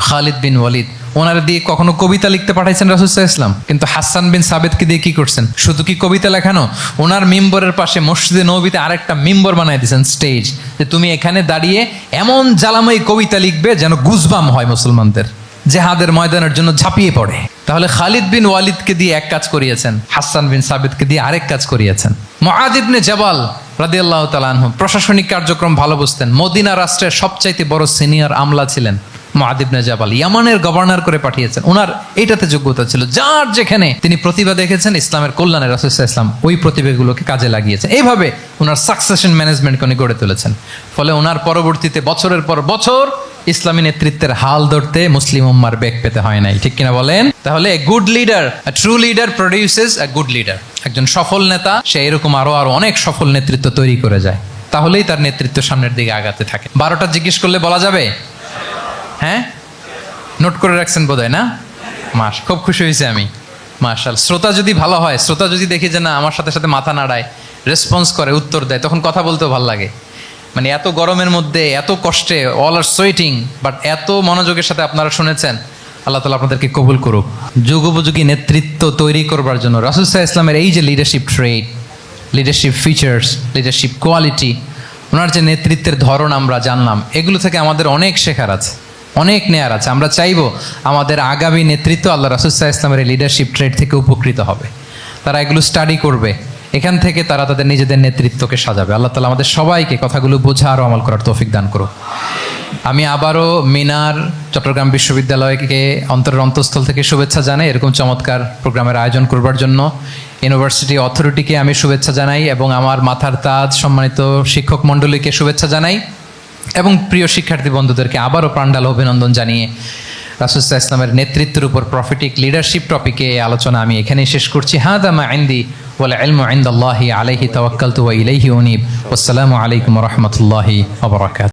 খালিদ বিন ওয়ালিদ। ওনার দিয়ে কখনো কবিতা লিখতে পাঠাইছেন রাসূল সাল্লাল্লাহু আলাইহি ওয়াসাল্লাম, কিন্তু হাসান বিন সাবিতকে দিয়ে কি করছেন? শুধু কি কবিতা লেখানো, ওনার মিম্বরের পাশে মসজিদে নববীতে আরেকটা মিম্বর বানাই দিয়েছেন, স্টেজ, যে তুমি এখানে দাঁড়িয়ে এমন জ্বালাময়ী কবিতা লিখবে যেন গুজবাম হয় মুসলমানদের, জেহাদের ময়দানের জন্য ঝাঁপিয়ে পড়ে। তাহলে খালিদ বিন ওয়ালিদকে দিয়ে এক কাজ করিয়েছেন, হাসান বিন সাবিতকে দিয়ে আরেক কাজ করিয়েছেন। মুআয ইবনে জাবাল রাদিয়াল্লাহু তাআলা আনহু প্রশাসনিক কার্যক্রম ভালো বুঝতেন। মদিনা রাষ্ট্রের সবচাইতে বড় সিনিয়র আমলা ছিলেন মুআয ইবনে জাবাল, ইয়ামানের গভর্নর করে পাঠিয়েছেন। ওনার এইটাতে যোগ্যতা ছিল। যার যেখানে তিনি প্রতিভা দেখেছেন ইসলামের কল্যাণে, রাসূল সাল্লাল্লাহু আলাইহি ওয়াসাল্লাম ওই প্রতিভাগুলোকে কাজে লাগিয়েছেন। এইভাবে ওনার সাকসেশন ম্যানেজমেন্টকে উনি গড়ে তুলেছেন। ফলে ওনার পরবর্তীতে বছরের পর বছর ইসলামী নেতৃত্বের হাল ধরতে মুসলিম উম্মার বেগ পেতে হয় নাই, ঠিক কিনা বলেন? তাহলে good leader, true leader produces a good leader. একজন সফল নেতা সে এরকম আরো অনেক সফল নেতৃত্ব তৈরি করে যায়, তাহলেই তার নেতৃত্ব সামনের দিকে আগাতে থাকে। 12টা জিজ্ঞেস করলে বলা যাবে? হ্যাঁ, নোট করে রাখছেন বোধহয় না? খুব খুশি হয়েছে আমি, মাশাআল্লাহ। শ্রোতা যদি ভালো হয়, শ্রোতা যদি দেখি যে না আমার সাথে সাথে মাথা নাড়ায়, রেসপন্স করে, উত্তর দেয়, তখন কথা বলতেও ভালো লাগে। মানে এত গরমের মধ্যে, এত কষ্টে, অল আর সোয়েটিং, বাট এত মনোযোগের সাথে আপনারা শুনেছেন। আল্লাহ তাআলা আপনাদেরকে কবুল করুক। যুগোপযোগী নেতৃত্ব তৈরি করবার জন্য রাসূল সাল্লাল্লাহু আলাইহি ওয়াসাল্লামের এই যে leadership trait, leadership features, leadership quality, ওনার যে নেতৃত্বের ধরন আমরা জানলাম, এগুলো থেকে আমাদের অনেক শেখার আছে, অনেক নেয়ার আছে। আমরা চাইবো আমাদের আগামী নেতৃত্ব আল্লাহ রাসূল সাল্লাল্লাহু আলাইহি ওয়াসাল্লামের এই লিডারশিপ ট্রেড থেকে উপকৃত হবে। তারা এগুলো স্টাডি করবে, এখান থেকে তারা তাদের নিজেদের নেতৃত্বকে সাজাবে। আল্লাহ তাআলা আমাদের সবাইকে কথাগুলো বোঝার ও আমল করার তৌফিক দান করুক। আমি আবারও মিনার চট্টগ্রাম বিশ্ববিদ্যালয়কে অন্তরের অন্তঃস্থল থেকে শুভেচ্ছা জানাই এরকম চমৎকার প্রোগ্রামের আয়োজন করবার জন্য। ইউনিভার্সিটি অথরিটিকে আমি শুভেচ্ছা জানাই এবং আমার মাথার তাজ সম্মানিত শিক্ষক মণ্ডলীকে শুভেচ্ছা জানাই এবং প্রিয় শিক্ষার্থী বন্ধুদেরকে আবারও প্রাণঢাল অভিনন্দন জানিয়ে রাসূল সাল্লাল্লাহু আলাইহি ওয়াসাল্লামের নেতৃত্বের উপর প্রফিটিক লিডারশিপ টপিকে আলোচনা আমি এখানেই শেষ করছি। হাদা মা ইনদি ওয়াল ইলমু ইনদাল্লাহি আলাইহি তাওয়াক্কালতু ওয়া ইলাইহি উনীব। ওয়াসসালামু আলাইকুম ওয়া রাহমাতুল্লাহি ওয়া বারাকাতুহু।